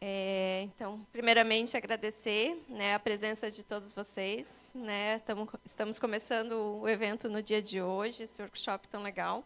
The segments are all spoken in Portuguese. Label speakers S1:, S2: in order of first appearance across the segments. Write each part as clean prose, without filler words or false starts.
S1: Então, primeiramente, agradecer, né, a presença de todos vocês. Né? Estamos começando o evento no dia de hoje, esse workshop tão legal.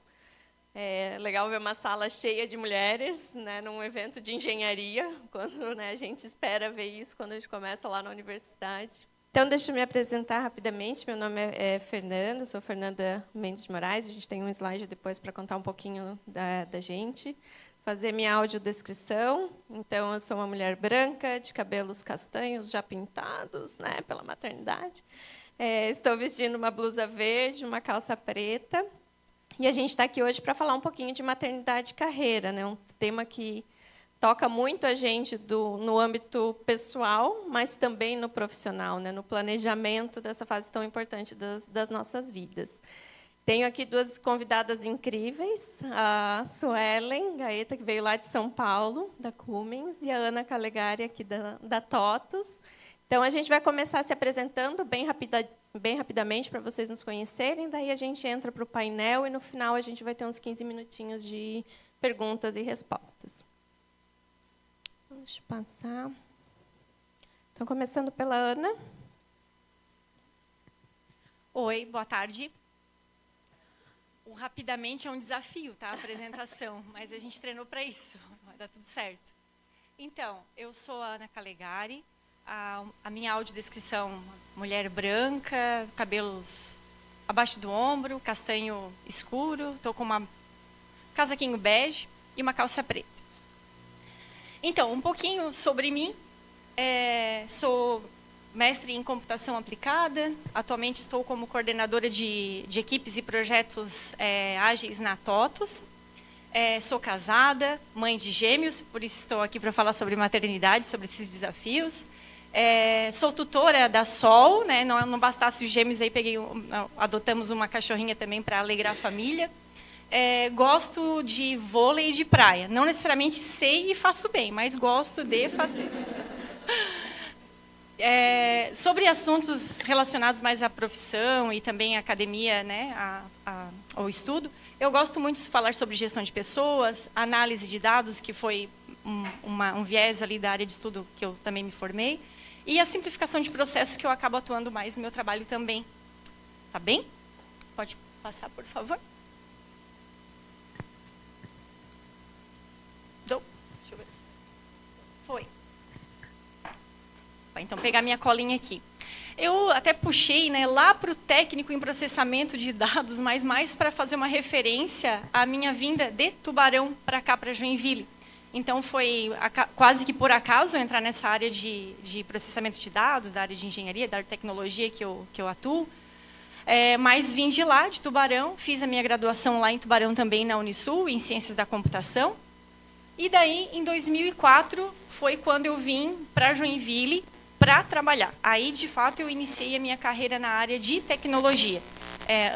S1: É legal ver uma sala cheia de mulheres, né, num evento de engenharia, quando, né, a gente espera ver isso quando a gente começa lá na universidade. Então, deixa eu me apresentar rapidamente. Meu nome é Fernanda, sou Fernanda Mendes de Moraes. A gente tem um slide depois para contar um pouquinho da gente. Fazer minha audiodescrição. Então, eu sou uma mulher branca, de cabelos castanhos, já pintados, né, pela maternidade. Estou vestindo uma blusa verde, uma calça preta. E a gente está aqui hoje para falar um pouquinho de maternidade e carreira, né, um tema que toca muito a gente no âmbito pessoal, mas também no profissional, né, no planejamento dessa fase tão importante das nossas vidas. Tenho aqui duas convidadas incríveis, a Suelen Gaeta, que veio lá de São Paulo, da Cummins, e a Ana Calegari, aqui da TOTUS. Então, a gente vai começar se apresentando bem rapidamente para vocês nos conhecerem, daí a gente entra para o painel e, no final, a gente vai ter uns 15 minutinhos de perguntas e respostas. Deixa eu passar. Então, começando pela Ana.
S2: Oi, boa tarde. O rapidamente é um desafio, tá? A apresentação, mas a gente treinou para isso, vai dar tudo certo. Então, eu sou a Ana Calegari, a minha audiodescrição, mulher branca, cabelos abaixo do ombro, castanho escuro, estou com uma casaquinho bege e uma calça preta. Então, um pouquinho sobre mim, sou mestre em computação aplicada, atualmente estou como coordenadora de equipes e projetos ágeis na TOTUS. Sou casada, mãe de gêmeos, por isso estou aqui para falar sobre maternidade, sobre esses desafios. Sou tutora da Sol, né? Não bastasse os gêmeos, aí adotamos uma cachorrinha também para alegrar a família. Gosto de vôlei e de praia. Não necessariamente sei e faço bem, mas gosto de fazer. Sobre assuntos relacionados mais à profissão e também à academia, né, ao estudo, eu gosto muito de falar sobre gestão de pessoas, análise de dados, que foi um viés ali da área de estudo que eu também me formei, e a simplificação de processos, que eu acabo atuando mais no meu trabalho também. Tá bem? Pode passar, por favor. Deixa eu ver. Foi. Então, pegar minha colinha aqui. Eu até puxei, né, lá para o técnico em processamento de dados, mas mais para fazer uma referência à minha vinda de Tubarão para cá, para Joinville. Então, foi quase que por acaso entrar nessa área de processamento de dados, da área de engenharia, da área de tecnologia que eu atuo. Mas vim de lá, de Tubarão, fiz a minha graduação lá em Tubarão também, na Unisul, em Ciências da Computação. E daí, em 2004, foi quando eu vim para Joinville para trabalhar. Aí, de fato, eu iniciei a minha carreira na área de tecnologia.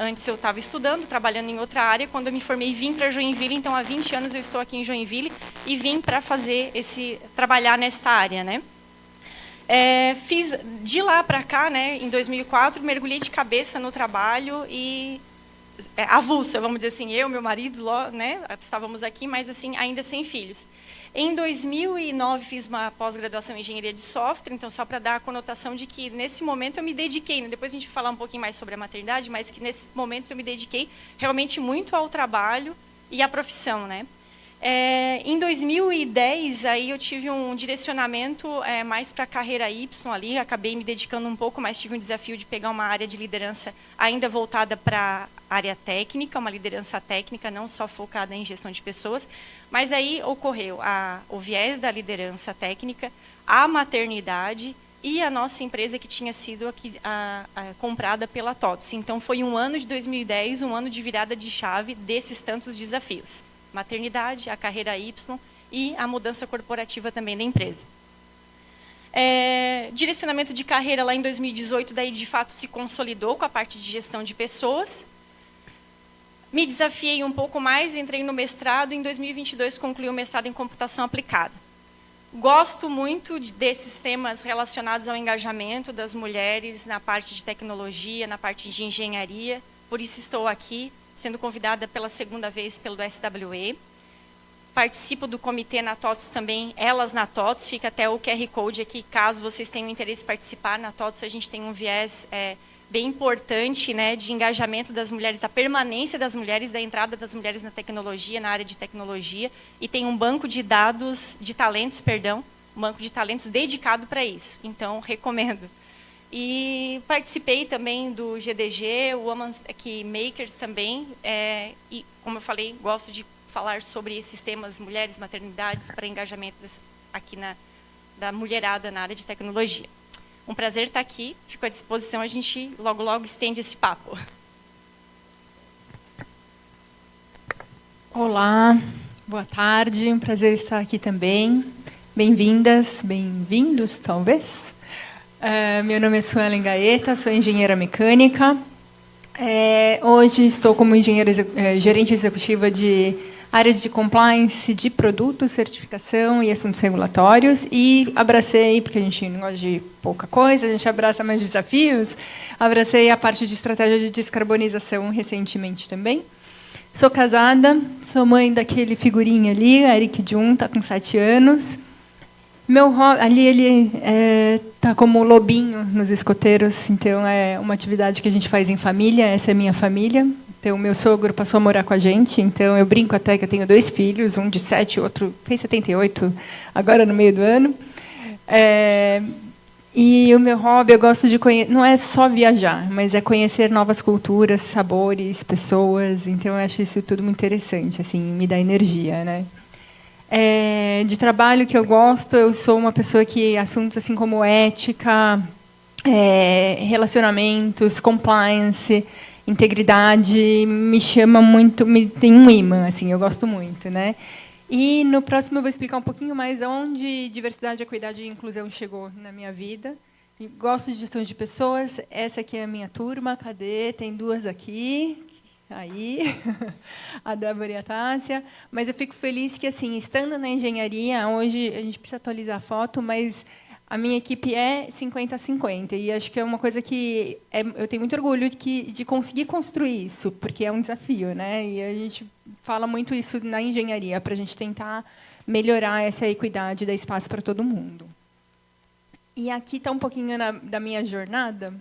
S2: Antes eu estava estudando, trabalhando em outra área. Quando eu me formei, vim para Joinville. Então, há 20 anos eu estou aqui em Joinville e vim para trabalhar nesta área, né? Fiz de lá para cá, né? Em 2004, mergulhei de cabeça no trabalho e avulsa, vamos dizer assim, eu, meu marido, né, estávamos aqui, mas assim, ainda sem filhos. Em 2009, fiz uma pós-graduação em engenharia de software, então só para dar a conotação de que, nesse momento, eu me dediquei, né, depois a gente vai falar um pouquinho mais sobre a maternidade, mas que, nesses momentos, eu me dediquei realmente muito ao trabalho e à profissão, né. Em 2010, aí eu tive um direcionamento mais para a carreira Y ali, acabei me dedicando um pouco, mas tive um desafio de pegar uma área de liderança ainda voltada para a área técnica, uma liderança técnica, não só focada em gestão de pessoas, mas aí ocorreu o viés da liderança técnica, a maternidade e a nossa empresa que tinha sido comprada pela TOTUS. Então, foi um ano de 2010, um ano de virada de chave desses tantos desafios. Maternidade, a carreira Y e a mudança corporativa também da empresa. Direcionamento de carreira lá em 2018, daí de fato se consolidou com a parte de gestão de pessoas. Me desafiei um pouco mais, entrei no mestrado, em 2022 concluí o mestrado em computação aplicada. Gosto muito desses temas relacionados ao engajamento das mulheres na parte de tecnologia, na parte de engenharia, por isso estou aqui, sendo convidada pela segunda vez pelo SWE. participo do comitê na TOTS também, Elas na TOTS, fica até o QR Code aqui, caso vocês tenham interesse em participar. Na TOTS a gente tem um viés bem importante, né, de engajamento das mulheres, da permanência das mulheres, da entrada das mulheres na tecnologia, na área de tecnologia, e tem um banco de dados, de talentos, perdão, um banco de talentos dedicado para isso. Então, recomendo. E participei também do GDG, o Women Makers também, e, como eu falei, gosto de falar sobre esses temas, mulheres, maternidades, para engajamento aqui da mulherada na área de tecnologia. Um prazer estar aqui, fico à disposição, a gente logo, logo estende esse papo.
S3: Olá, boa tarde, um prazer estar aqui também. Bem-vindas, bem-vindos, talvez. Meu nome é Suelen Gaeta, sou engenheira mecânica. Hoje estou como gerente executiva de área de compliance de produtos, certificação e assuntos regulatórios. E abracei, porque a gente não gosta de pouca coisa, a gente abraça mais desafios, abracei a parte de estratégia de descarbonização recentemente também. Sou casada, sou mãe daquele figurinha ali, Eric Jun, está com 7 anos. Meu hobby, ali ele está como lobinho nos escoteiros, então é uma atividade que a gente faz em família, essa é a minha família. Então, o meu sogro passou a morar com a gente, então eu brinco até que eu tenho 2 filhos, um de 7, outro fez 78, agora no meio do ano. E o meu hobby, eu gosto de conhecer, não é só viajar, mas é conhecer novas culturas, sabores, pessoas, então eu acho isso tudo muito interessante, assim, me dá energia, né? De trabalho que eu gosto, eu sou uma pessoa que assuntos assim como ética, relacionamentos, compliance, integridade, me chama muito, tem um imã, assim, eu gosto muito, né? E no próximo eu vou explicar um pouquinho mais onde diversidade, equidade e inclusão chegou na minha vida. E gosto de gestão de pessoas, essa aqui é a minha turma, cadê? Tem 2 aqui. Aí, a Débora e a Tássia. Mas eu fico feliz que, assim, estando na engenharia, hoje a gente precisa atualizar a foto, mas a minha equipe é 50-50. E acho que é uma coisa que eu tenho muito orgulho de conseguir construir isso, porque é um desafio, né? E a gente fala muito isso na engenharia, para a gente tentar melhorar essa equidade, dar espaço para todo mundo. E aqui está um pouquinho da minha jornada.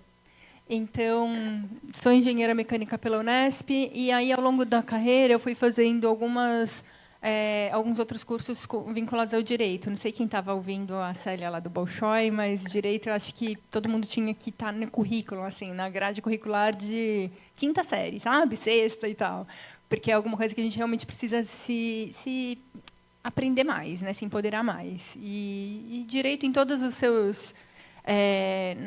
S3: Então, sou engenheira mecânica pela Unesp, e aí, ao longo da carreira, eu fui fazendo alguns outros cursos vinculados ao direito. Não sei quem estava ouvindo a Célia lá do Bolshoi, mas direito, eu acho que todo mundo tinha que estar no currículo, assim, na grade curricular de 5ª série, sabe? 6ª e tal. Porque é alguma coisa que a gente realmente precisa se aprender mais, né? Se empoderar mais. E direito em todos os seus...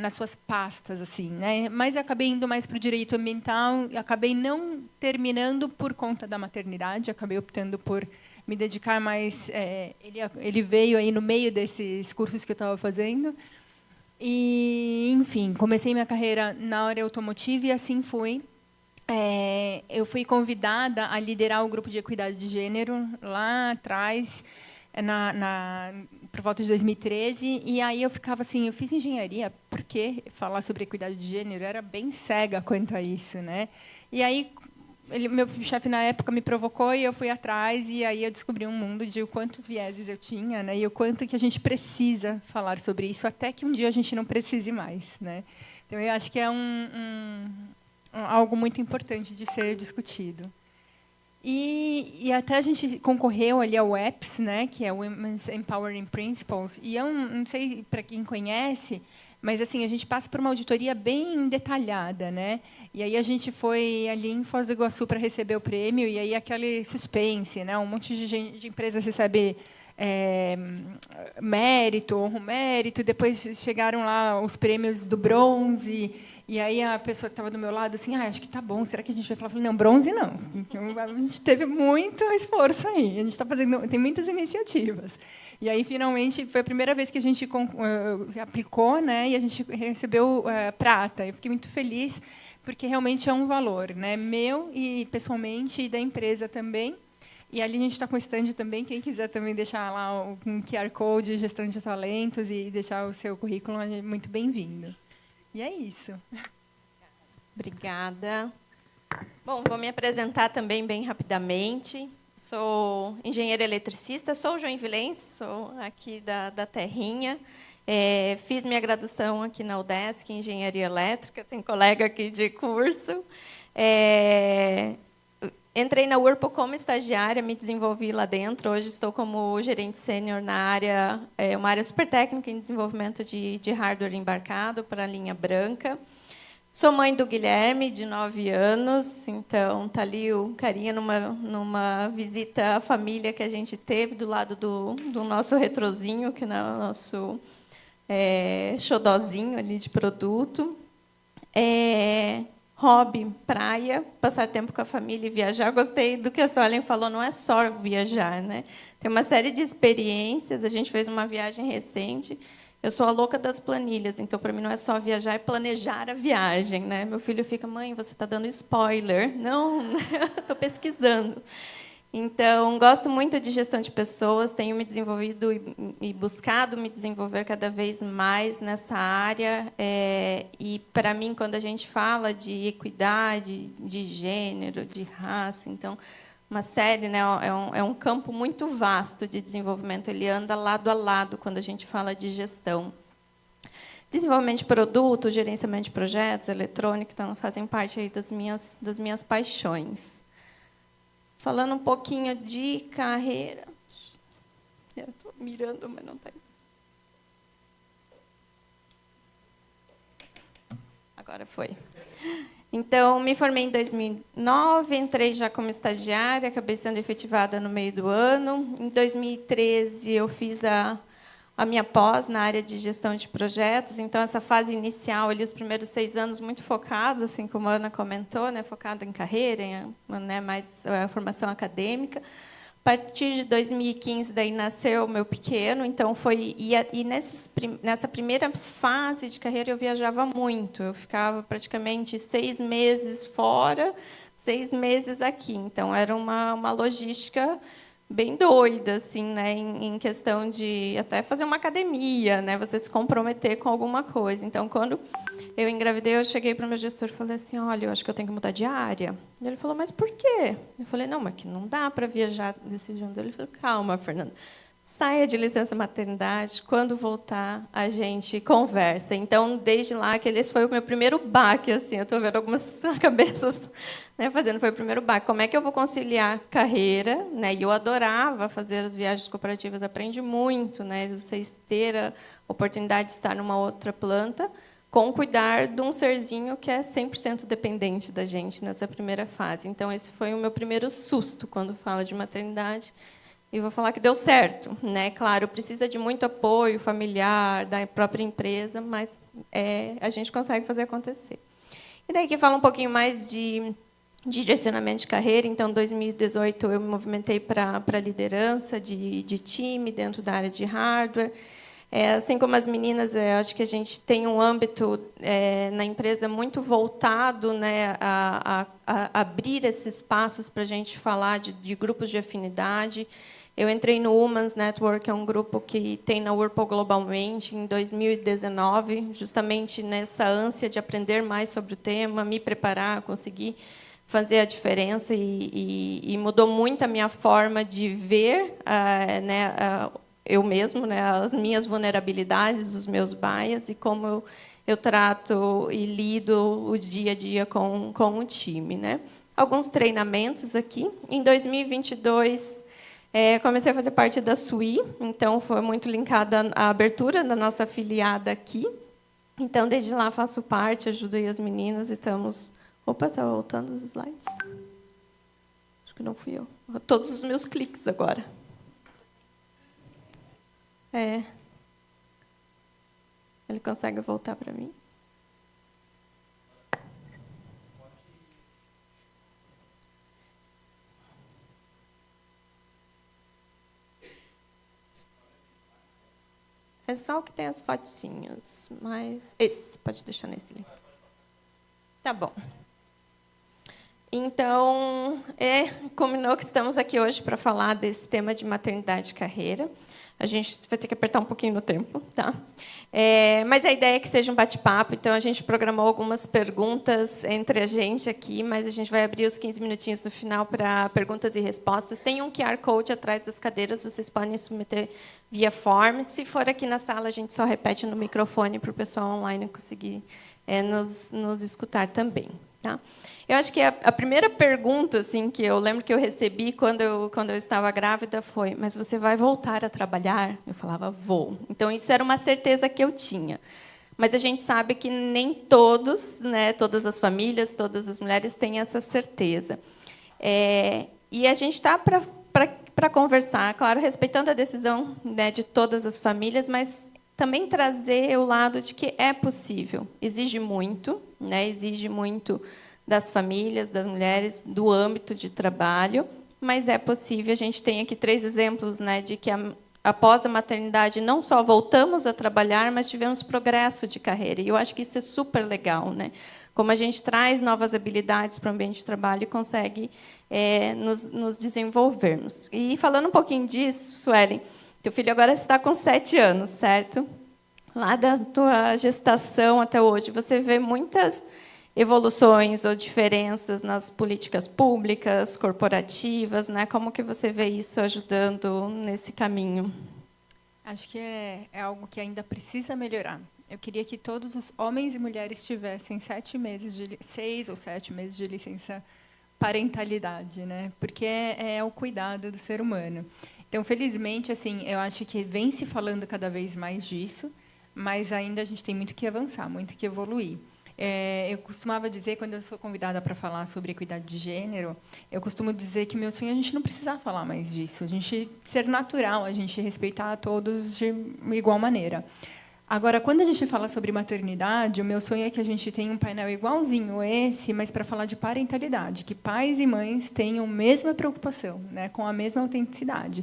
S3: nas suas pastas, assim, né? Mas eu acabei indo mais para o direito ambiental, e acabei não terminando por conta da maternidade, acabei optando por me dedicar mais. Ele veio aí no meio desses cursos que eu estava fazendo. E, enfim, comecei minha carreira na área automotiva e assim fui. Eu fui convidada a liderar o grupo de equidade de gênero lá atrás, por volta de 2013, e aí eu ficava assim, eu fiz engenharia, por que falar sobre equidade de gênero? Eu era bem cega quanto a isso, né? E aí meu chefe na época me provocou e eu fui atrás, e aí eu descobri um mundo de quantos vieses eu tinha, né? E o quanto que a gente precisa falar sobre isso, até que um dia a gente não precise mais, né? Então eu acho que é algo muito importante de ser discutido. E até a gente concorreu ali ao WEPS, né, que é Women's Empowering Principles, e eu não sei para quem conhece, mas assim a gente passa por uma auditoria bem detalhada, né? E aí a gente foi ali em Foz do Iguaçu para receber o prêmio, e aí aquele suspense, né? Um monte de empresas recebe mérito, depois chegaram lá os prêmios do bronze. E aí a pessoa que estava do meu lado, assim, acho que está bom, será que a gente vai falar? Eu falei, não, bronze não. Então, a gente teve muito esforço aí, a gente está fazendo, tem muitas iniciativas. E aí, finalmente, foi a primeira vez que a gente aplicou, né, e a gente recebeu prata. Eu fiquei muito feliz, porque realmente é um valor, né, meu e, pessoalmente, e da empresa também. E ali a gente está com o stand também, quem quiser também deixar lá um QR Code, gestão de talentos, e deixar o seu currículo, é muito bem-vindo. E é isso.
S1: Obrigada. Bom, vou me apresentar também bem rapidamente. Sou engenheira eletricista, sou joinvilense, sou aqui da terrinha. Fiz minha graduação aqui na UDESC, em engenharia elétrica, tenho colega aqui de curso. Entrei na Whirlpool como estagiária, me desenvolvi lá dentro. Hoje estou como gerente sênior na área, uma área super técnica em desenvolvimento de hardware embarcado para a linha branca. Sou mãe do Guilherme, de 9 anos, então está ali o carinha numa visita à família que a gente teve do lado do nosso retrozinho, que é o nosso xodozinho ali de produto. Hobby, praia, passar tempo com a família e viajar. Gostei do que a Suelen falou, não é só viajar, né? Tem uma série de experiências, a gente fez uma viagem recente. Eu sou a louca das planilhas, então, para mim, não é só viajar, é planejar a viagem, né? Meu filho fica, mãe, você está dando spoiler. Não, estou pesquisando. Então, gosto muito de gestão de pessoas, tenho me desenvolvido e buscado me desenvolver cada vez mais nessa área. E, para mim, quando a gente fala de equidade, de gênero, de raça, então, uma série, né, é um campo muito vasto de desenvolvimento, ele anda lado a lado quando a gente fala de gestão. Desenvolvimento de produto, gerenciamento de projetos, eletrônica, então, fazem parte aí das minhas paixões. Falando um pouquinho de carreira. Estou mirando, mas não está. Agora foi. Então, me formei em 2009, entrei já como estagiária, acabei sendo efetivada no meio do ano. Em 2013, eu fiz a minha pós na área de gestão de projetos. Então, essa fase inicial, ali, os primeiros 6 anos, muito focado, assim como a Ana comentou, né, focado em carreira, né, mais a formação acadêmica. A partir de 2015, daí nasceu o meu pequeno. Então, nessa primeira fase de carreira, eu viajava muito. Eu ficava praticamente 6 meses fora, 6 meses aqui. Então, era uma logística bem doida, assim, né, em questão de até fazer uma academia, né, você se comprometer com alguma coisa. Então, quando eu engravidei, eu cheguei para o meu gestor e falei assim, olha, eu acho que eu tenho que mudar de área. Ele falou, mas por quê? Eu falei, não, mas que não dá para viajar desse jeito. Ele falou, calma, Fernanda, saia de licença maternidade, quando voltar, a gente conversa. Então, desde lá, esse foi o meu primeiro baque, assim, eu estou vendo algumas cabeças, né, fazendo, foi o primeiro baque. Como é que eu vou conciliar carreira, né? E eu adorava fazer as viagens corporativas, aprendi muito, né, vocês ter a oportunidade de estar numa outra planta, com cuidar de um serzinho que é 100% dependente da gente nessa primeira fase. Então, esse foi o meu primeiro susto quando falo de maternidade. E vou falar que deu certo, né? Claro, precisa de muito apoio familiar da própria empresa, mas a gente consegue fazer acontecer. E daí que fala um pouquinho mais de direcionamento de carreira. Então, em 2018, eu me movimentei para a liderança de time dentro da área de hardware. Assim como as meninas, acho que a gente tem um âmbito na empresa muito voltado, né, a abrir esses espaços para a gente falar de grupos de afinidade. Eu entrei no Women's Network, é um grupo que tem na Whirlpool globalmente, em 2019, justamente nessa ânsia de aprender mais sobre o tema, me preparar, conseguir fazer a diferença, e mudou muito a minha forma de ver, né, eu mesmo, né, as minhas vulnerabilidades, os meus bias, e como eu trato e lido o dia a dia com o time, né? Alguns treinamentos aqui. Em 2022, comecei a fazer parte da SUI, então foi muito linkada à abertura da nossa afiliada aqui. Então, desde lá, faço parte, ajudo aí as meninas e estamos... Opa, está voltando os slides? Acho que não fui eu. Todos os meus cliques agora. Ele consegue voltar para mim? É só o que tem as fotinhas, mas esse pode deixar nesse link. Tá bom. Então, combinou que estamos aqui hoje para falar desse tema de maternidade e carreira. A gente vai ter que apertar um pouquinho no tempo, tá? Mas a ideia é que seja um bate-papo, então a gente programou algumas perguntas entre a gente aqui, mas a gente vai abrir os 15 minutinhos no final para perguntas e respostas. Tem um QR Code atrás das cadeiras, vocês podem submeter via form. Se for aqui na sala, a gente só repete no microfone para o pessoal online conseguir nos escutar também, tá? Eu acho que a primeira pergunta, assim, que eu lembro que eu recebi quando eu estava grávida foi: mas você vai voltar a trabalhar? Eu falava: vou. Então, isso era uma certeza que eu tinha. Mas a gente sabe que nem todos, né, todas as famílias, todas as mulheres têm essa certeza. E a gente está para conversar, claro, respeitando a decisão, né, de todas as famílias, mas também trazer o lado de que é possível. Exige muito, né, exige muito das famílias, das mulheres, do âmbito de trabalho, mas é possível. A gente tem aqui 3 exemplos, né, de que após a maternidade não só voltamos a trabalhar, mas tivemos progresso de carreira. E eu acho que isso é super legal, né? Como a gente traz novas habilidades para o ambiente de trabalho e consegue nos desenvolvermos. E falando um pouquinho disso, Suelen, teu filho agora está com 7 anos, certo? Lá da tua gestação até hoje, você vê muitas evoluções ou diferenças nas políticas públicas, corporativas, né? Como que você vê isso ajudando nesse caminho?
S3: Acho que é algo que ainda precisa melhorar. Eu queria que todos os homens e mulheres tivessem 6 ou 7 meses de licença parentalidade, né? Porque é o cuidado do ser humano. Então, felizmente, assim, eu acho que vem se falando cada vez mais disso, mas ainda a gente tem muito que avançar, muito que evoluir. Eu costumava dizer, quando eu sou convidada para falar sobre equidade de gênero, eu costumo dizer que meu sonho é a gente não precisar falar mais disso, a gente ser natural, a gente respeitar a todos de igual maneira. Agora, quando a gente fala sobre maternidade, o meu sonho é que a gente tenha um painel igualzinho esse, mas para falar de parentalidade, que pais e mães tenham a mesma preocupação, né, com a mesma autenticidade.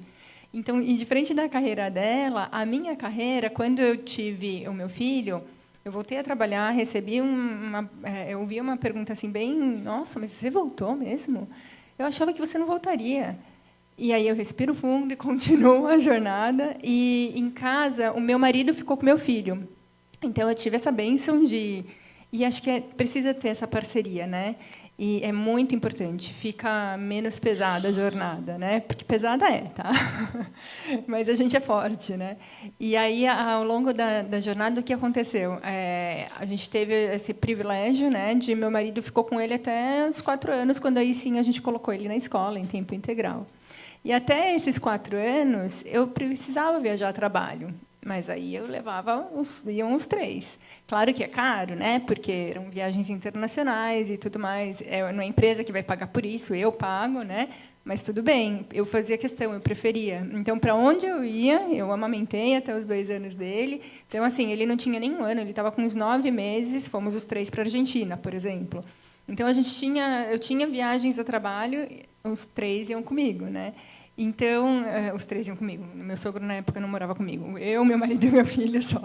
S3: Então, e diferente da carreira dela, a minha carreira, quando eu tive o meu filho, eu voltei a trabalhar, eu ouvi uma pergunta assim bem: nossa, mas você voltou mesmo? Eu achava que você não voltaria. E aí eu respiro fundo e continuo a jornada. E em casa, o meu marido ficou com o meu filho. Então eu tive essa bênção de... E acho que precisa ter essa parceria, né? E é muito importante, fica menos pesada a jornada, né? Porque pesada tá? Mas a gente é forte, né? E aí, ao longo da jornada, o que aconteceu? A gente teve esse privilégio, né? De meu marido ficou com ele até os 4 anos, quando aí sim a gente colocou ele na escola em tempo integral. E até esses 4 anos eu precisava viajar a trabalho. Mas aí eu levava iam os 3. Claro que é caro, né? Porque eram viagens internacionais e tudo mais. Não é a empresa que vai pagar por isso, eu pago, né? Mas tudo bem, eu fazia questão, eu preferia. Então, para onde eu ia, eu amamentei até os 2 anos dele. Então, assim, ele não tinha nem 1 ano, ele estava com uns 9 meses. Fomos os 3 para a Argentina, por exemplo. Então, eu tinha viagens a trabalho, os 3 iam comigo, né? Então, os 3 iam comigo. Meu sogro, na época, não morava comigo. Eu, meu marido e meu filho só.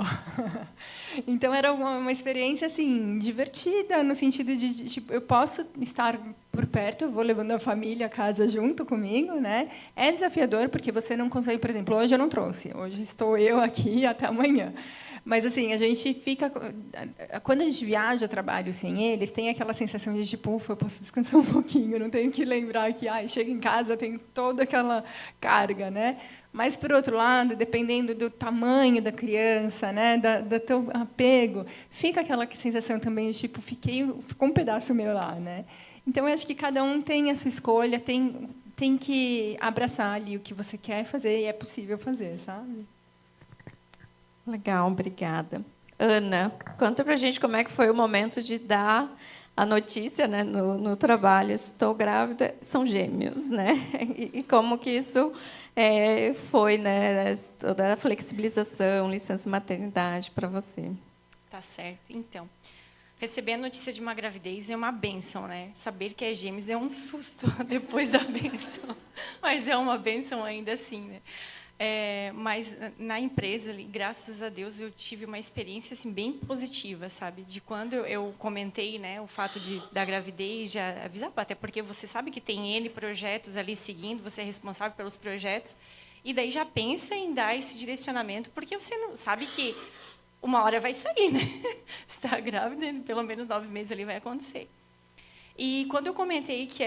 S3: Então, era uma experiência assim, divertida, no sentido de tipo, eu posso estar por perto, eu vou levando a família, a casa junto comigo, né? É desafiador, porque você não consegue... Por exemplo, hoje eu não trouxe. Hoje estou eu aqui até amanhã. Mas, assim, a gente fica... Quando a gente viaja, trabalho sem eles, tem aquela sensação de, tipo, ufa, eu posso descansar um pouquinho, não tenho que lembrar que, chega em casa, tem toda aquela carga, né? Mas, por outro lado, dependendo do tamanho da criança, né, do teu apego, fica aquela sensação também de, tipo, ficou um pedaço meu lá, né? Então, eu acho que cada um tem a sua escolha, tem que abraçar ali o que você quer fazer e é possível fazer, sabe?
S1: Legal, obrigada. Ana, conta para a gente como é que foi o momento de dar a notícia, né, no trabalho: estou grávida, são gêmeos, né? E como que isso foi, né, toda a flexibilização, licença maternidade para você?
S2: Tá certo. Então, receber a notícia de uma gravidez é uma bênção, né? Saber que é gêmeos é um susto depois da bênção, mas é uma bênção ainda assim, né? Mas na empresa, graças a Deus, eu tive uma experiência assim bem positiva, sabe? De quando eu comentei, né, o fato da gravidez, já avisar, até porque você sabe que tem N projetos ali seguindo, você é responsável pelos projetos. E daí já pensa em dar esse direcionamento, porque você não sabe que uma hora vai sair, né? Você está grávida, pelo menos 9 meses ali vai acontecer. E quando eu comentei que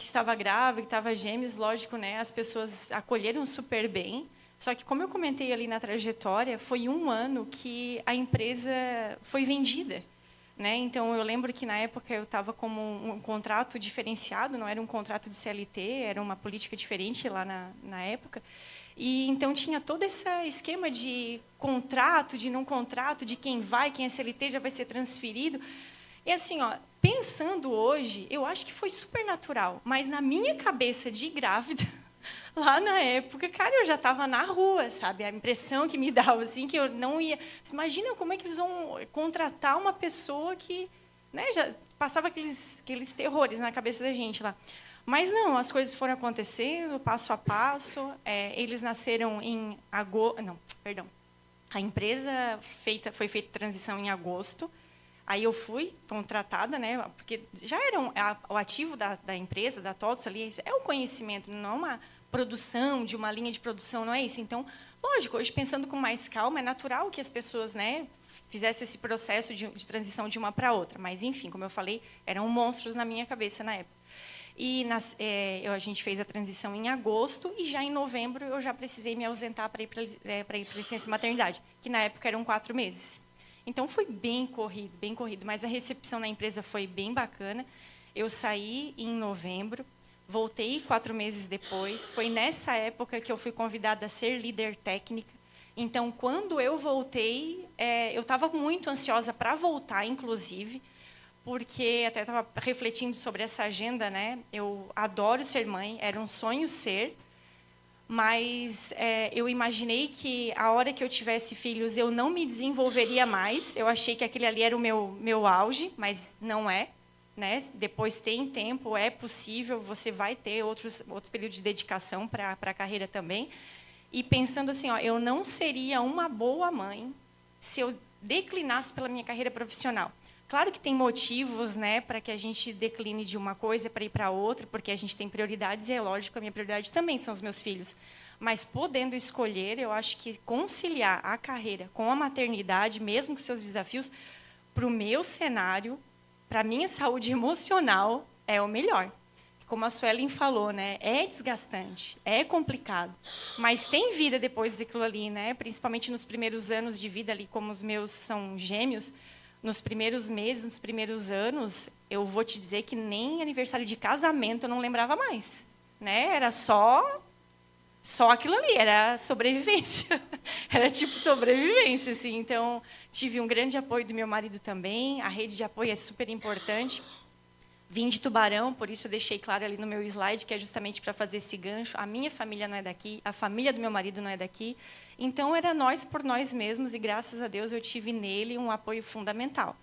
S2: estava grávida, que estava gêmeos, lógico, né? As pessoas acolheram super bem. Só que, como eu comentei ali na trajetória, foi 1 ano que a empresa foi vendida, né? Então, eu lembro que, na época, eu estava como um contrato diferenciado, não era um contrato de CLT, era uma política diferente lá na época. E, então, tinha todo esse esquema de contrato, de não contrato, de quem vai, quem é CLT já vai ser transferido. E, assim, ó, pensando hoje, eu acho que foi super natural, mas, na minha cabeça de grávida... Lá na época, cara, eu já estava na rua, sabe? A impressão que me dava, assim, que eu não ia... Você imagina como é que eles vão contratar uma pessoa que, né, já passava aqueles terrores na cabeça da gente lá. Mas não, as coisas foram acontecendo, passo a passo. Eles nasceram em agosto... Não, perdão. A empresa foi feita transição em agosto. Aí eu fui contratada, né? Porque já era o ativo da empresa, da TOTVS ali, é o conhecimento, não é uma produção de uma linha de produção, não é isso. Então, lógico, hoje pensando com mais calma, é natural que as pessoas, né, fizessem esse processo de transição de uma para outra. Mas, enfim, como eu falei, eram monstros na minha cabeça na época. E a gente fez a transição em agosto e já em novembro eu já precisei me ausentar para ir para licença maternidade, que na época eram 4 meses. Então, foi bem corrido, mas a recepção na empresa foi bem bacana. Eu saí em novembro, voltei 4 meses depois. Foi nessa época que eu fui convidada a ser líder técnica. Então, quando eu voltei, eu estava muito ansiosa para voltar, inclusive, porque até estava refletindo sobre essa agenda, né? Eu adoro ser mãe, era um sonho ser, mas eu imaginei que a hora que eu tivesse filhos eu não me desenvolveria mais. Eu achei que aquele ali era o meu auge, mas não é, né? Depois tem tempo, é possível, você vai ter outros períodos de dedicação para a carreira também. E pensando assim, ó, eu não seria uma boa mãe se eu declinasse pela minha carreira profissional. Claro que tem motivos, né, para que a gente decline de uma coisa para ir para outra, porque a gente tem prioridades, e é lógico, a minha prioridade também são os meus filhos. Mas, podendo escolher, eu acho que conciliar a carreira com a maternidade, mesmo com seus desafios, para o meu cenário, para a minha saúde emocional, é o melhor. Como a Suelen falou, né, é desgastante, é complicado, mas tem vida depois daquilo ali, né, principalmente nos primeiros anos de vida, ali, como os meus são gêmeos. Nos primeiros meses, nos primeiros anos, eu vou te dizer que nem aniversário de casamento eu não lembrava mais, né? Era só aquilo ali, era sobrevivência. Era tipo sobrevivência, assim. Então, tive um grande apoio do meu marido também. A rede de apoio é super importante. Vim de Tubarão, por isso eu deixei claro ali no meu slide, que é justamente para fazer esse gancho. A minha família não é daqui, a família do meu marido não é daqui. Então, era nós por nós mesmos, e graças a Deus eu tive nele um apoio fundamental.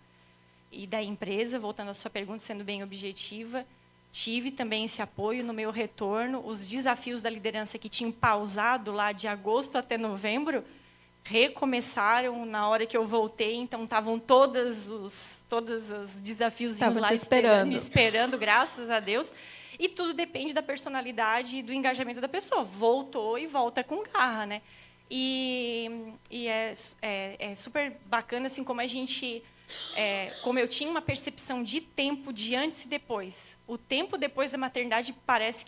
S2: E da empresa, voltando à sua pergunta, sendo bem objetiva, tive também esse apoio no meu retorno. Os desafios da liderança que tinham pausado lá de agosto até novembro, recomeçaram na hora que eu voltei, então estavam todos os desafios lá me esperando, graças a Deus. E tudo depende da personalidade e do engajamento da pessoa. Voltou e volta com garra, né? E é super bacana, assim, como a gente... como eu tinha uma percepção de tempo de antes e depois. O tempo depois da maternidade parece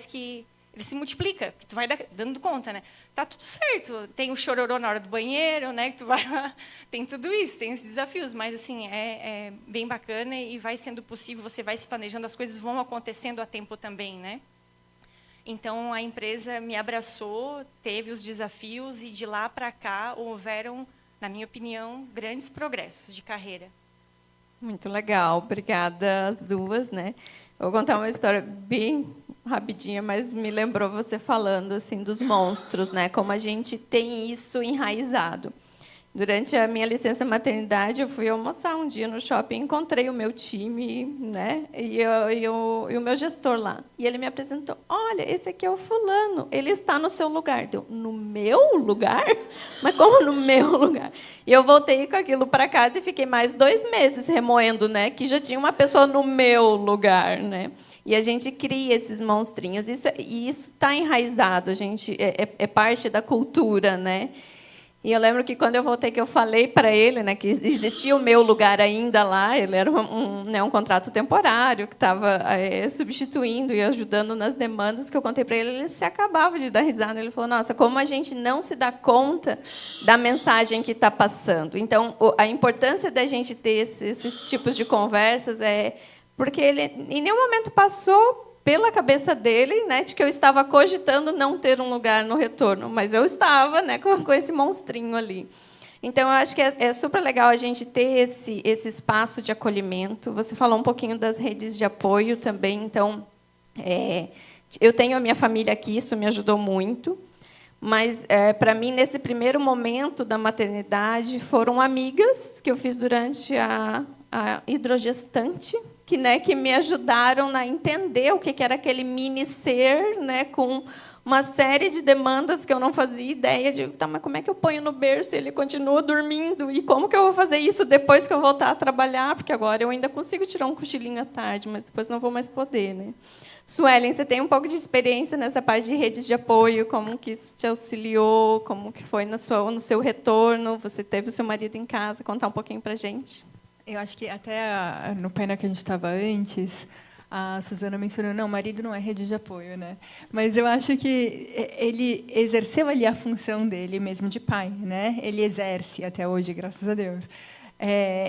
S2: que ele se multiplica, que tu vai dando conta, né? Tá tudo certo, tem o chororô na hora do banheiro, né? Que tu vai lá, tem tudo isso, tem esses desafios, mas assim é bem bacana e vai sendo possível, você vai se planejando, as coisas vão acontecendo a tempo também, né? Então a empresa me abraçou, teve os desafios e de lá para cá houveram, na minha opinião, grandes progressos de carreira.
S1: Muito legal, obrigada as duas, né? Eu vou contar uma história bem rapidinha, mas me lembrou você falando assim dos monstros, né? Como a gente tem isso enraizado. Durante a minha licença maternidade, eu fui almoçar um dia no shopping, encontrei o meu time, né, e o meu gestor lá. E ele me apresentou: olha, esse aqui é o fulano, ele está no seu lugar. Deu, no meu lugar? Mas como no meu lugar? E eu voltei com aquilo para casa e fiquei mais 2 meses remoendo, né, que já tinha uma pessoa no meu lugar, né. E a gente cria esses monstrinhos. Isso está enraizado, a gente é parte da cultura, né. E eu lembro que quando eu voltei, que eu falei para ele, né, que existia o meu lugar ainda lá, ele era um contrato temporário que estava substituindo e ajudando nas demandas, que eu contei para ele, ele se acabava de dar risada. Ele falou: nossa, como a gente não se dá conta da mensagem que está passando. Então, a importância da gente ter esses tipos de conversas é porque ele em nenhum momento passou pela cabeça dele, né, de que eu estava cogitando não ter um lugar no retorno, mas eu estava, né, com esse monstrinho ali. Então, eu acho que é super legal a gente ter esse espaço de acolhimento. Você falou um pouquinho das redes de apoio também. Então, eu tenho a minha família aqui, isso me ajudou muito. Mas, para mim, nesse primeiro momento da maternidade, foram amigas que eu fiz durante a hidrogestante, que me ajudaram a entender o que era aquele mini ser, né, com uma série de demandas que eu não fazia ideia de, tá, mas como é que eu ponho no berço e ele continua dormindo? E como que eu vou fazer isso depois que eu voltar a trabalhar? Porque agora eu ainda consigo tirar um cochilinho à tarde, mas depois não vou mais poder, né? Suelen, você tem um pouco de experiência nessa parte de redes de apoio, como que isso te auxiliou, como que foi no seu retorno? Você teve o seu marido em casa, contar um pouquinho para a gente.
S3: Eu acho que até no painel que a gente estava antes, a Suzana mencionou, não, marido não é rede de apoio, né? Mas eu acho que ele exerceu ali a função dele mesmo de pai, né? Ele exerce até hoje, graças a Deus.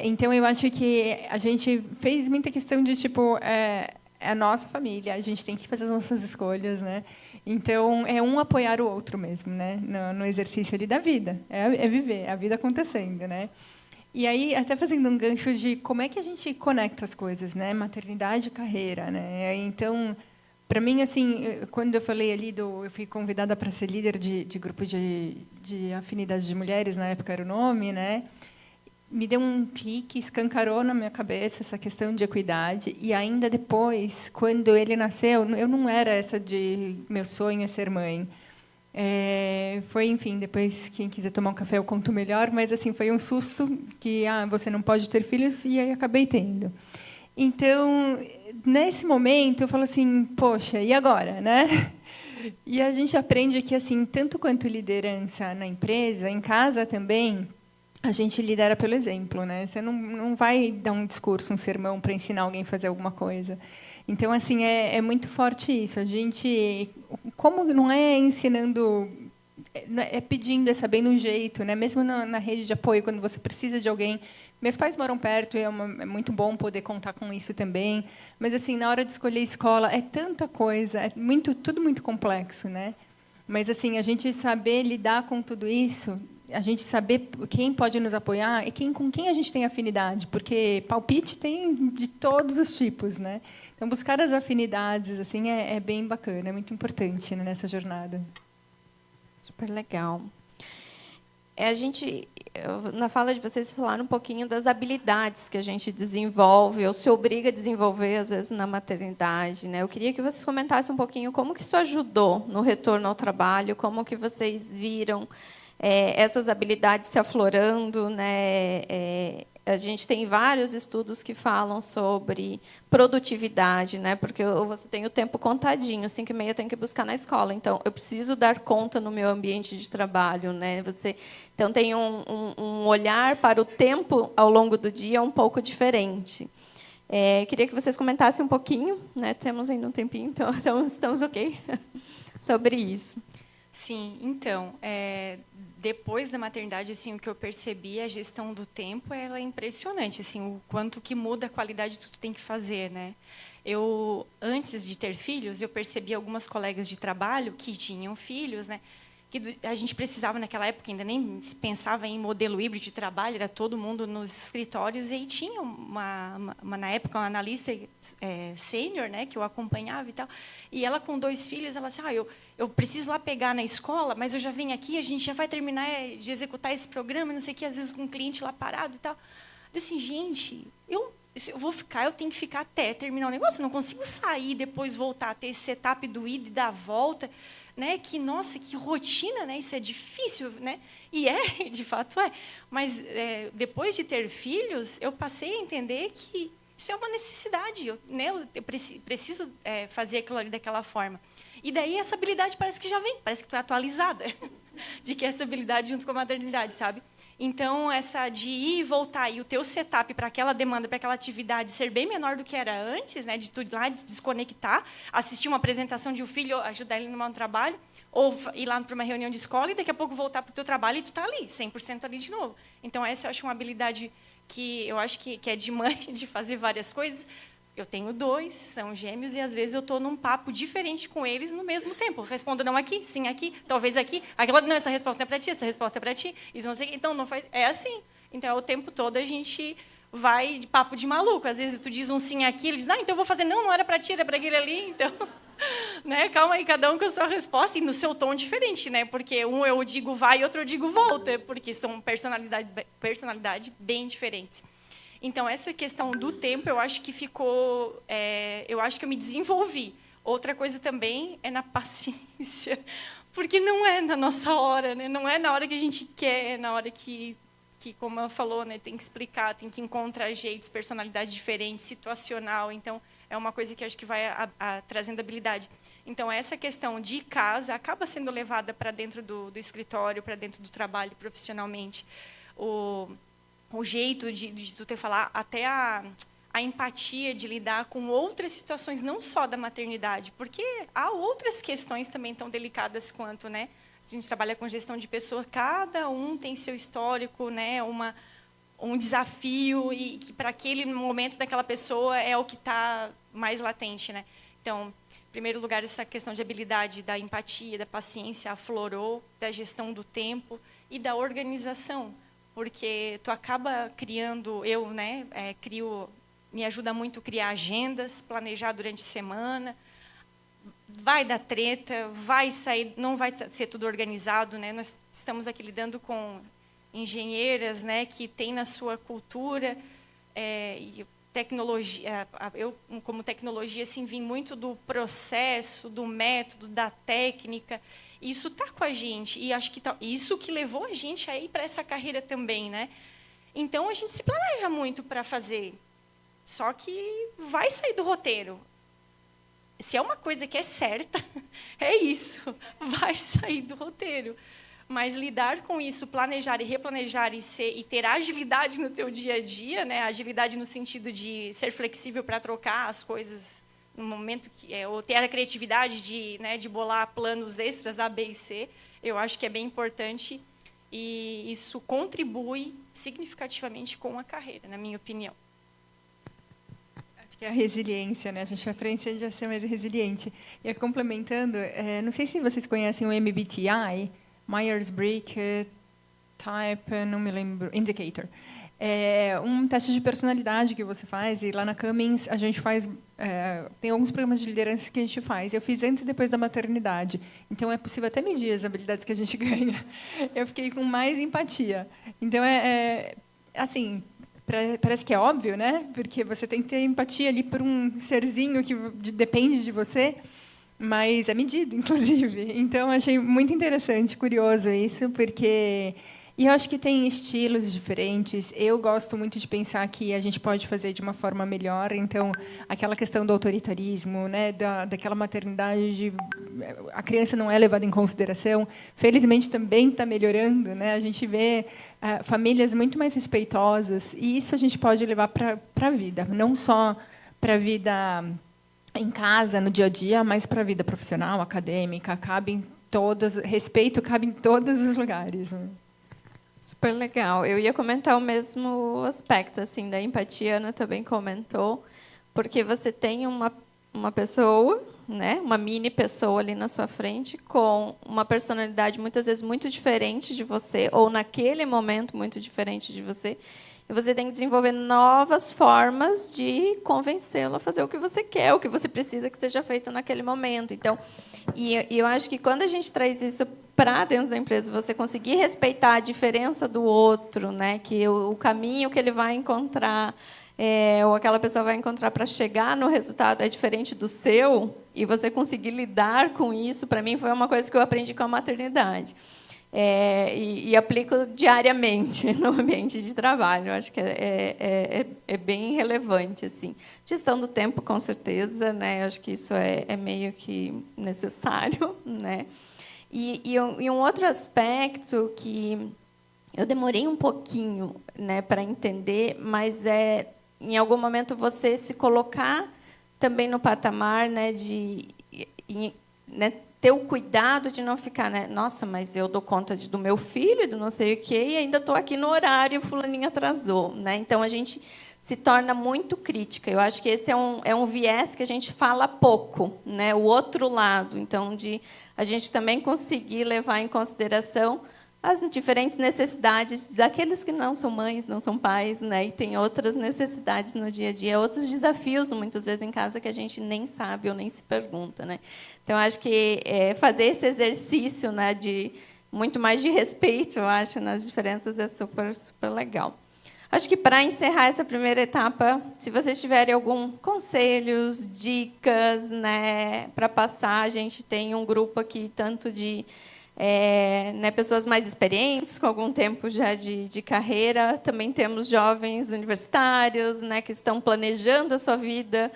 S3: Então, eu acho que a gente fez muita questão de, tipo, é a nossa família, a gente tem que fazer as nossas escolhas, né? Então, é um apoiar o outro mesmo, né? No exercício ali da vida. É viver, a vida acontecendo, né? E aí, até fazendo um gancho de como é que a gente conecta as coisas, né? Maternidade e carreira, né? Então, para mim, assim, quando eu falei ali eu fui convidada para ser líder de grupo de afinidade de mulheres, na época era o nome, né? Me deu um clique, escancarou na minha cabeça essa questão de equidade. E ainda depois, quando ele nasceu, eu não era essa de meu sonho é ser mãe. Foi, enfim, depois, quem quiser tomar um café eu conto melhor, mas assim foi um susto que você não pode ter filhos, e aí acabei tendo. Então, nesse momento, eu falo assim, poxa, e agora, né? E a gente aprende que, assim, tanto quanto liderança na empresa, em casa também, a gente lidera pelo exemplo, né? Você não vai dar um discurso, um sermão para ensinar alguém a fazer alguma coisa. Então, assim, é muito forte isso. A gente, como não é ensinando, é pedindo, é sabendo um jeito, né? Mesmo na rede de apoio, quando você precisa de alguém. Meus pais moram perto, é muito bom poder contar com isso também. Mas, assim, na hora de escolher escola, é tanta coisa, tudo muito complexo, né? Mas, assim, a gente saber lidar com tudo isso, a gente saber quem pode nos apoiar e com quem a gente tem afinidade, porque palpite tem de todos os tipos, né? Então, buscar as afinidades assim é bem bacana, é muito importante, né, nessa jornada.
S1: Super legal. Na fala de vocês, falaram um pouquinho das habilidades que a gente desenvolve ou se obriga a desenvolver, às vezes, na maternidade, né? Eu queria que vocês comentassem um pouquinho como que isso ajudou no retorno ao trabalho, como que vocês viram essas habilidades se aflorando, né? A gente tem vários estudos que falam sobre produtividade, né? Porque você tem o tempo contadinho, 5h30 eu tenho que buscar na escola, então eu preciso dar conta no meu ambiente de trabalho, né? Então tem um olhar para o tempo ao longo do dia um pouco diferente. Queria que vocês comentassem um pouquinho, né? Temos ainda um tempinho, então estamos ok sobre isso.
S2: Sim, então, depois da maternidade, assim, o que eu percebi, a gestão do tempo, ela é impressionante, assim, o quanto que muda a qualidade de tudo que tem que fazer, né? Antes de ter filhos, eu percebi algumas colegas de trabalho que tinham filhos, né, que a gente precisava naquela época, ainda nem se pensava em modelo híbrido de trabalho, era todo mundo nos escritórios, e aí tinha na época, uma analista sênior, né, que eu acompanhava e tal, e ela com 2 filhos, ela assim, eu preciso lá pegar na escola, mas eu já venho aqui, a gente já vai terminar de executar esse programa, não sei o que, às vezes com um cliente lá parado e tal. Eu disse assim, gente, eu tenho que ficar até terminar o negócio, eu não consigo sair e depois voltar a ter esse setup do ida e da volta, né? Que, nossa, que rotina, né? Isso é difícil, né? E de fato é. Mas depois de ter filhos, eu passei a entender que isso é uma necessidade, eu preciso fazer aquilo ali daquela forma. E daí essa habilidade parece que já vem, parece que tu é atualizada de que essa habilidade junto com a maternidade, sabe? Então, essa de ir e voltar, e o teu setup para aquela demanda, para aquela atividade ser bem menor do que era antes, né, de tu ir lá, de desconectar, assistir uma apresentação de um filho, ajudar ele no trabalho, ou ir lá para uma reunião de escola e daqui a pouco voltar para o teu trabalho e tu está ali, 100% ali de novo. Então, essa eu acho uma habilidade que eu acho que é de mãe, de fazer várias coisas. Eu tenho 2, são gêmeos, e às vezes eu estou num papo diferente com eles no mesmo tempo. Respondo não aqui, sim aqui, talvez aqui. Aquela, não, essa resposta é para ti, essa resposta é para ti. Isso não sei, então não faz, é assim. Então, o tempo todo a gente vai de papo de maluco. Às vezes tu diz um sim aqui, ele diz, não, então eu vou fazer, não era para ti, era para aquele ali. Então, né, calma aí, cada um com a sua resposta e no seu tom diferente, né? Porque um eu digo vai e outro eu digo volta, porque são personalidades bem diferentes. Então, essa questão do tempo, eu acho que ficou... eu acho que eu me desenvolvi. Outra coisa também é na paciência, porque não é na nossa hora, né? Não é na hora que a gente quer, é na hora que como ela falou, né, tem que explicar, tem que encontrar jeitos, personalidade diferente, situacional. Então, é uma coisa que eu acho que vai trazendo habilidade. Então, essa questão de casa acaba sendo levada para dentro do escritório, para dentro do trabalho profissionalmente. O jeito de tu ter falar, até a empatia de lidar com outras situações, não só da maternidade, porque há outras questões também tão delicadas quanto, né? A gente trabalha com gestão de pessoas, cada um tem seu histórico, né? Um desafio, e que para aquele momento daquela pessoa é o que está mais latente, né? Então, em primeiro lugar, essa questão de habilidade da empatia, da paciência aflorou, da gestão do tempo e da organização. Porque tu acaba criando, né, me ajuda muito a criar agendas, planejar durante a semana, vai dar treta, vai sair, não vai ser tudo organizado, né? Nós estamos aqui lidando com engenheiras, né, que têm na sua cultura e tecnologia. Eu, como tecnologia, assim, vim muito do processo, do método, da técnica. Isso está com a gente, e acho que isso que levou a gente a ir para essa carreira também, né? Então, a gente se planeja muito para fazer, só que vai sair do roteiro. Se é uma coisa que é certa, é isso, vai sair do roteiro. Mas lidar com isso, planejar e replanejar e ter agilidade no teu dia a dia, né? Agilidade no sentido de ser flexível para trocar as coisas no momento ou ter a criatividade de bolar planos extras A, B e C, eu acho que é bem importante, e isso contribui significativamente com a carreira, na minha opinião.
S3: Acho que é a resiliência, né? A gente aprende a ser mais resiliente. E complementando, não sei se vocês conhecem o MBTI, Myers-Briggs Type, não me lembro, Indicator. É um teste de personalidade que você faz, e lá na Cummins a gente faz... tem alguns programas de liderança que a gente faz. Eu fiz antes e depois da maternidade. Então, é possível até medir as habilidades que a gente ganha. Eu fiquei com mais empatia. Então, assim, parece que é óbvio, né? Porque você tem que ter empatia ali por um serzinho que depende de você, mas é medido, inclusive. Então, achei muito interessante, curioso isso, porque... E eu acho que tem estilos diferentes. Eu gosto muito de pensar que a gente pode fazer de uma forma melhor. Então, aquela questão do autoritarismo, né, daquela maternidade, a criança não é levada em consideração. Felizmente, também está melhorando, né? A gente vê famílias muito mais respeitosas. E isso a gente pode levar para a vida, não só para a vida em casa, no dia a dia, mas para a vida profissional, acadêmica. Respeito cabe em todos os lugares, né?
S1: Super legal. Eu ia comentar o mesmo aspecto assim da empatia, a Ana também comentou, porque você tem uma uma pessoa, né, uma mini pessoa ali na sua frente, com uma personalidade muitas vezes muito diferente de você, ou naquele momento muito diferente de você, e você tem que desenvolver novas formas de convencê-lo a fazer o que você quer, o que você precisa que seja feito naquele momento. Então, e eu acho que quando a gente traz isso para dentro da empresa, você conseguir respeitar a diferença do outro, né, que o caminho que ele vai encontrar, ou aquela pessoa vai encontrar para chegar no resultado é diferente do seu, e você conseguir lidar com isso, para mim, foi uma coisa que eu aprendi com a maternidade. E aplico diariamente no ambiente de trabalho. Eu acho que é bem relevante, assim. Gestão do tempo, com certeza, né? Eu acho que isso é meio que necessário, né? E um outro aspecto que eu demorei um pouquinho, né, para entender, mas em algum momento você se colocar também no patamar, né, né, ter o cuidado de não ficar, né, nossa, mas eu dou conta do meu filho, do não sei o quê, e ainda estou aqui no horário, o fulaninho atrasou, né? Então a gente se torna muito crítica. Eu acho que esse é um viés que a gente fala pouco, né? O outro lado, então, de a gente também conseguir levar em consideração as diferentes necessidades daqueles que não são mães, não são pais, né? E tem outras necessidades no dia a dia, outros desafios, muitas vezes, em casa, que a gente nem sabe ou nem se pergunta, né? Então, acho que fazer esse exercício, né, de muito mais de respeito, eu acho, nas diferenças é super, super legal. Acho que, para encerrar essa primeira etapa, se vocês tiverem algum conselhos, dicas, né, para passar, a gente tem um grupo aqui, tanto de né, pessoas mais experientes, com algum tempo já de carreira. Também temos jovens universitários, né, que estão planejando a sua vida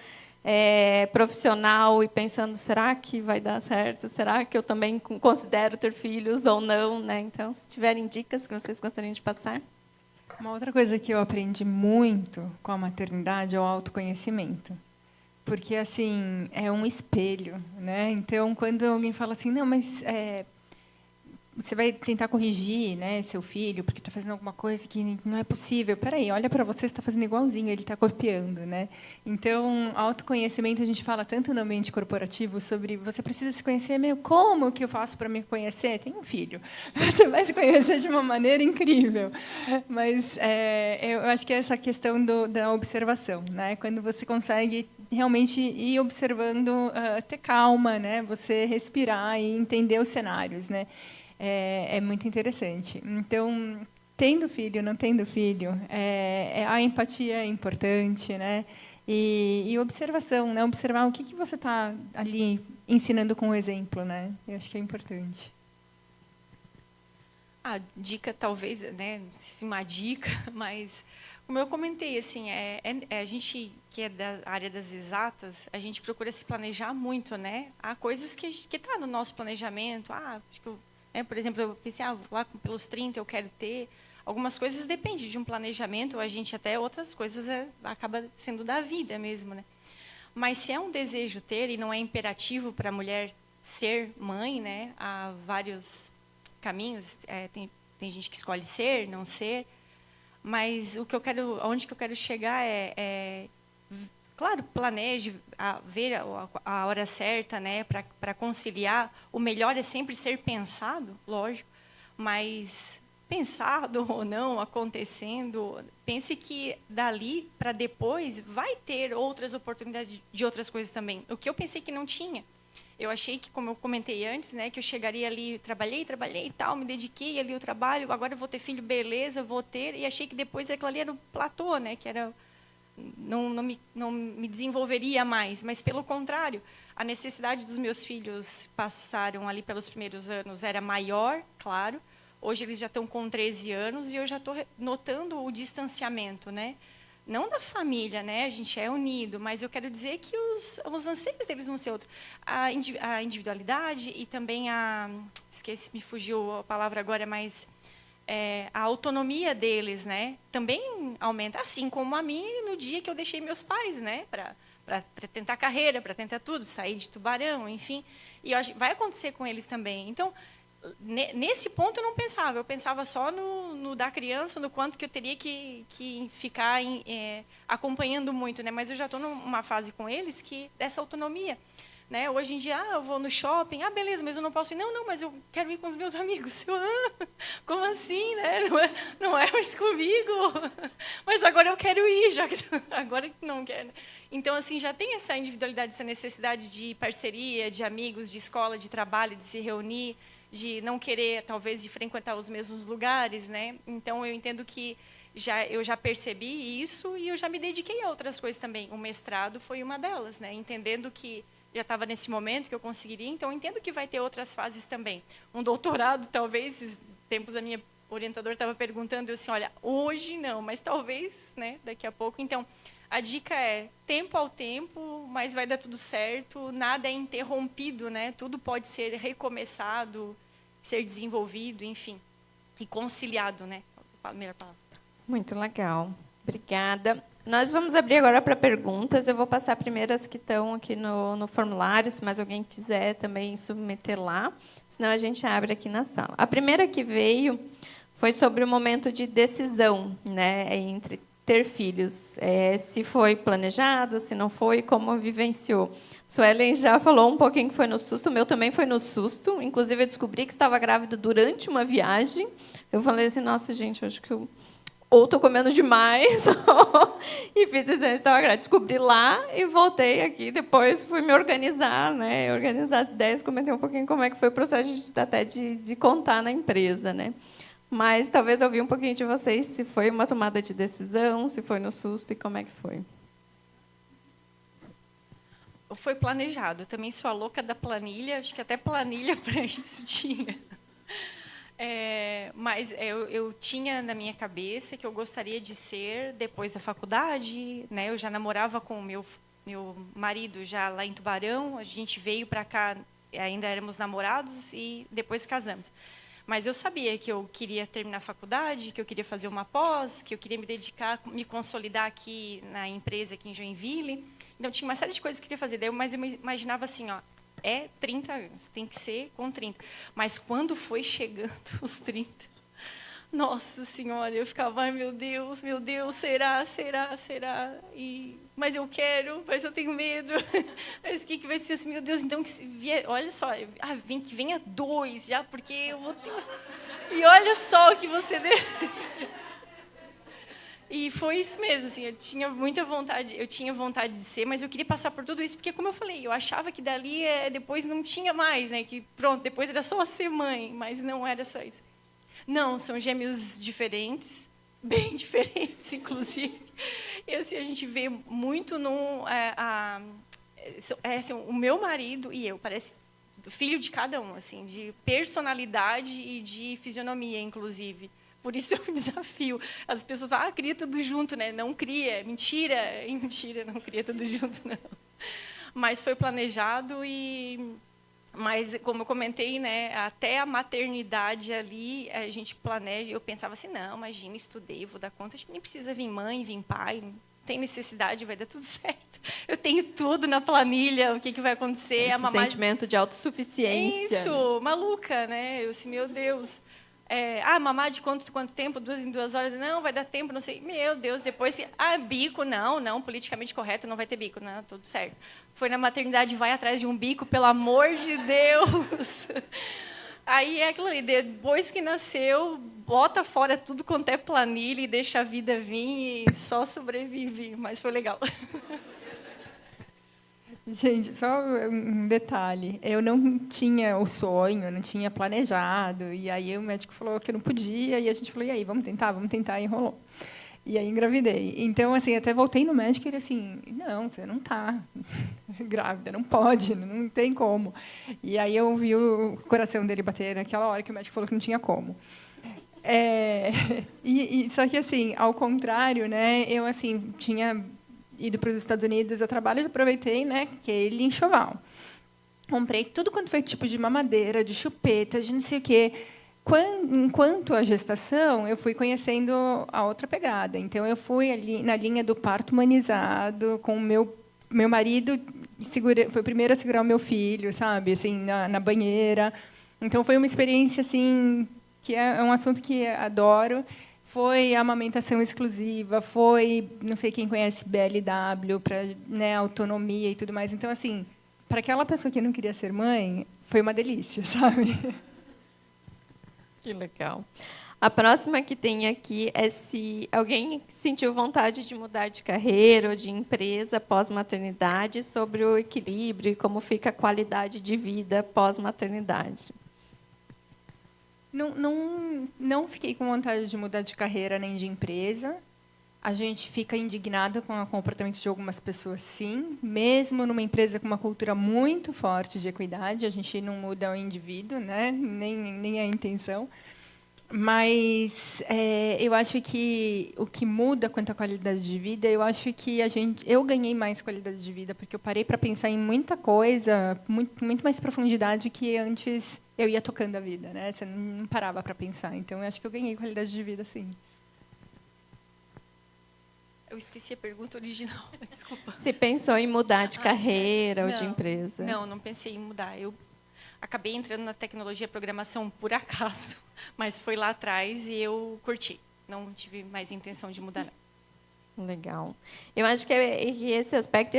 S1: profissional e pensando, será que vai dar certo? Será que eu também considero ter filhos ou não? Né? Então, se tiverem dicas que vocês gostariam de passar.
S3: Uma outra coisa que eu aprendi muito com a maternidade é o autoconhecimento. Porque, assim, é um espelho, né? Então, quando alguém fala assim, não, mas você vai tentar corrigir, né, seu filho porque está fazendo alguma coisa que não é possível. Espera aí, olha para você, está fazendo igualzinho, ele está copiando, né? Então, autoconhecimento, a gente fala tanto no ambiente corporativo sobre você precisa se conhecer. Como que eu faço para me conhecer? Tem um filho. Você vai se conhecer de uma maneira incrível. Mas eu acho que é essa questão da observação, né? Quando você consegue realmente ir observando, ter calma, né? Você respirar e entender os cenários, né? É muito interessante. Então, tendo filho, não tendo filho, a empatia é importante, né? E observação, né? Observar o que você está ali ensinando com o exemplo, né? Eu acho que é importante.
S2: A dica, talvez, né? Não sei se uma dica, mas como eu comentei, assim, a gente que é da área das exatas, a gente procura se planejar muito, né? Há coisas que está no nosso planejamento. Acho que por exemplo, eu pensei, lá pelos 30 eu quero ter. Algumas coisas dependem de um planejamento, a gente até outras coisas acaba sendo da vida mesmo, né? Mas se é um desejo ter e não é imperativo para a mulher ser mãe, né? Há vários caminhos. Tem gente que escolhe ser, não ser. Mas onde que eu quero chegar claro, planeje, ver a hora certa, né, para conciliar. O melhor é sempre ser pensado, lógico, mas pensado ou não, acontecendo, pense que dali para depois vai ter outras oportunidades de outras coisas também. O que eu pensei que não tinha. Eu achei que, como eu comentei antes, né, que eu chegaria ali, trabalhei e tal, me dediquei ali ao trabalho, agora eu vou ter filho, beleza, vou ter, e achei que depois aquilo ali era o platô, né, que era... Não me desenvolveria mais, mas, pelo contrário, a necessidade dos meus filhos passaram ali pelos primeiros anos era maior, claro. Hoje eles já estão com 13 anos e eu já estou notando o distanciamento, né? Não da família, né? A gente é unido, mas eu quero dizer que os anseios deles vão ser outros. A individualidade e também esqueci, me fugiu a palavra agora, mas... a autonomia deles, né, também aumenta, assim como a minha no dia que eu deixei meus pais, né, para tentar carreira, para tentar tudo, sair de Tubarão, enfim, e vai acontecer com eles também. Então, nesse ponto eu não pensava. Eu pensava só no da criança, no quanto que eu teria que ficar acompanhando muito, né? Mas eu já estou numa fase com eles que dessa autonomia. Né? Hoje em dia, eu vou no shopping, beleza, mas eu não posso ir. Não, mas eu quero ir com os meus amigos. Como assim, né? Não é mais comigo. Mas agora eu quero ir, já que agora que não quero. Então, assim, já tem essa individualidade, essa necessidade de parceria, de amigos, de escola, de trabalho, de se reunir, de não querer, talvez, de frequentar os mesmos lugares, né? Então, eu entendo que eu já percebi isso e eu já me dediquei a outras coisas também. O mestrado foi uma delas, né? Entendendo que já estava nesse momento que eu conseguiria, então eu entendo que vai ter outras fases também. Um doutorado, talvez, esses tempos a minha orientadora estava perguntando, eu assim, olha, hoje não, mas talvez, né, daqui a pouco. Então, a dica é tempo ao tempo, mas vai dar tudo certo, nada é interrompido, né? Tudo pode ser recomeçado, ser desenvolvido, enfim, e conciliado, né? A melhor palavra.
S1: Muito legal. Obrigada. Nós vamos abrir agora para perguntas. Eu vou passar primeiro as que estão aqui no formulário, se mais alguém quiser também submeter lá, senão a gente abre aqui na sala. A primeira que veio foi sobre o momento de decisão, né, entre ter filhos. Se foi planejado, se não foi, como vivenciou. Suelen já falou um pouquinho que foi no susto, o meu também foi no susto. Inclusive, eu descobri que estava grávida durante uma viagem. Eu falei assim, nossa, gente, acho que eu ou estou comendo demais, e fiz exame, estava grávida. Descobri lá e voltei aqui. Depois fui me organizar, né? Organizar as ideias, comentei um pouquinho como é que foi o processo até de contar na empresa, né? Mas talvez eu ouvi um pouquinho de vocês, se foi uma tomada de decisão, se foi no susto e como é que foi.
S2: Foi planejado. Eu também sou a louca da planilha, acho que até planilha para isso tinha. Mas eu tinha na minha cabeça que eu gostaria de ser depois da faculdade, né? Eu já namorava com o meu marido já lá em Tubarão, a gente veio para cá, ainda éramos namorados e depois casamos. Mas eu sabia que eu queria terminar a faculdade, que eu queria fazer uma pós, que eu queria me dedicar, me consolidar aqui na empresa aqui em Joinville. Então tinha uma série de coisas que eu queria fazer, mas eu imaginava assim, 30 anos, tem que ser com 30. Mas quando foi chegando os 30, nossa Senhora, eu ficava, ai, meu Deus, será? Mas eu quero, mas eu tenho medo. Mas o que vai ser assim, meu Deus, então, olha só, que venha 2 já, porque eu vou ter... E olha só o que você... E foi isso mesmo, assim, eu tinha vontade de ser, mas eu queria passar por tudo isso, porque, como eu falei, eu achava que dali depois não tinha mais, né, que pronto, depois era só ser mãe, mas não era só isso. Não, são gêmeos diferentes, bem diferentes, inclusive. E assim, a gente vê muito assim, o meu marido e eu, parece filho de cada um, assim, de personalidade e de fisionomia, inclusive. Por isso é um desafio. As pessoas falam, cria tudo junto, né? Não cria, mentira, não cria tudo junto, não. Mas foi planejado mas como eu comentei, né? Até a maternidade ali a gente planeja. Eu pensava assim, não, imagina, estudei, vou dar conta. Acho que nem precisa vir mãe, vir pai. Não tem necessidade, vai dar tudo certo. Eu tenho tudo na planilha, o que vai acontecer.
S1: Esse sentimento de autossuficiência.
S2: Isso, maluca, né? Eu assim, meu Deus. Mamar de quanto tempo? 2 em 2 horas? Não, vai dar tempo, não sei. Meu Deus, depois... bico, não, politicamente correto, não vai ter bico. Não, tudo certo. Foi na maternidade, vai atrás de um bico, pelo amor de Deus. Aí é aquilo ali, depois que nasceu, bota fora tudo quanto é planilha e deixa a vida vir e só sobrevive. Mas foi legal.
S3: Gente, só um detalhe. Eu não tinha o sonho, não tinha planejado. E aí o médico falou que eu não podia. E a gente falou, e aí, vamos tentar. E rolou. E aí engravidei. Então, assim, até voltei no médico e ele assim, não, você não está grávida, não pode, não tem como. E aí eu vi o coração dele bater naquela hora que o médico falou que não tinha como. Só que, assim, ao contrário, né, eu assim, tinha ido para os Estados Unidos a trabalho, eu aproveitei, né, aquele enxoval. Comprei tudo quanto foi tipo de mamadeira, de chupeta, de não sei o quê. Enquanto a gestação, eu fui conhecendo a outra pegada. Então, eu fui ali na linha do parto humanizado, com o meu marido foi o primeiro a segurar o meu filho, sabe, assim, na banheira. Então, foi uma experiência assim que é um assunto que adoro. Foi amamentação exclusiva, foi, não sei quem conhece BLW, para, né, autonomia e tudo mais. Então, assim, para aquela pessoa que não queria ser mãe, foi uma delícia, sabe?
S1: Que legal. A próxima que tem aqui é se alguém sentiu vontade de mudar de carreira ou de empresa pós-maternidade, sobre o equilíbrio e como fica a qualidade de vida pós-maternidade.
S3: Não fiquei com vontade de mudar de carreira nem de empresa. A gente fica indignado com o comportamento de algumas pessoas, sim. Mesmo numa empresa com uma cultura muito forte de equidade, a gente não muda o indivíduo, né? Nem a intenção. Mas eu acho que o que muda quanto à qualidade de vida, eu acho que eu ganhei mais qualidade de vida, porque eu parei para pensar em muita coisa, muito mais profundidade que antes eu ia tocando a vida, né? Você não parava para pensar. Então, eu acho que eu ganhei qualidade de vida, sim.
S2: Eu esqueci a pergunta original, desculpa.
S1: Se pensou em mudar de carreira ou de
S2: Não,
S1: empresa?
S2: Não pensei em mudar. Eu acabei entrando na tecnologia e programação por acaso, mas foi lá atrás e eu curti. Não tive mais intenção de mudar, não.
S1: Legal. Eu acho que esse aspecto,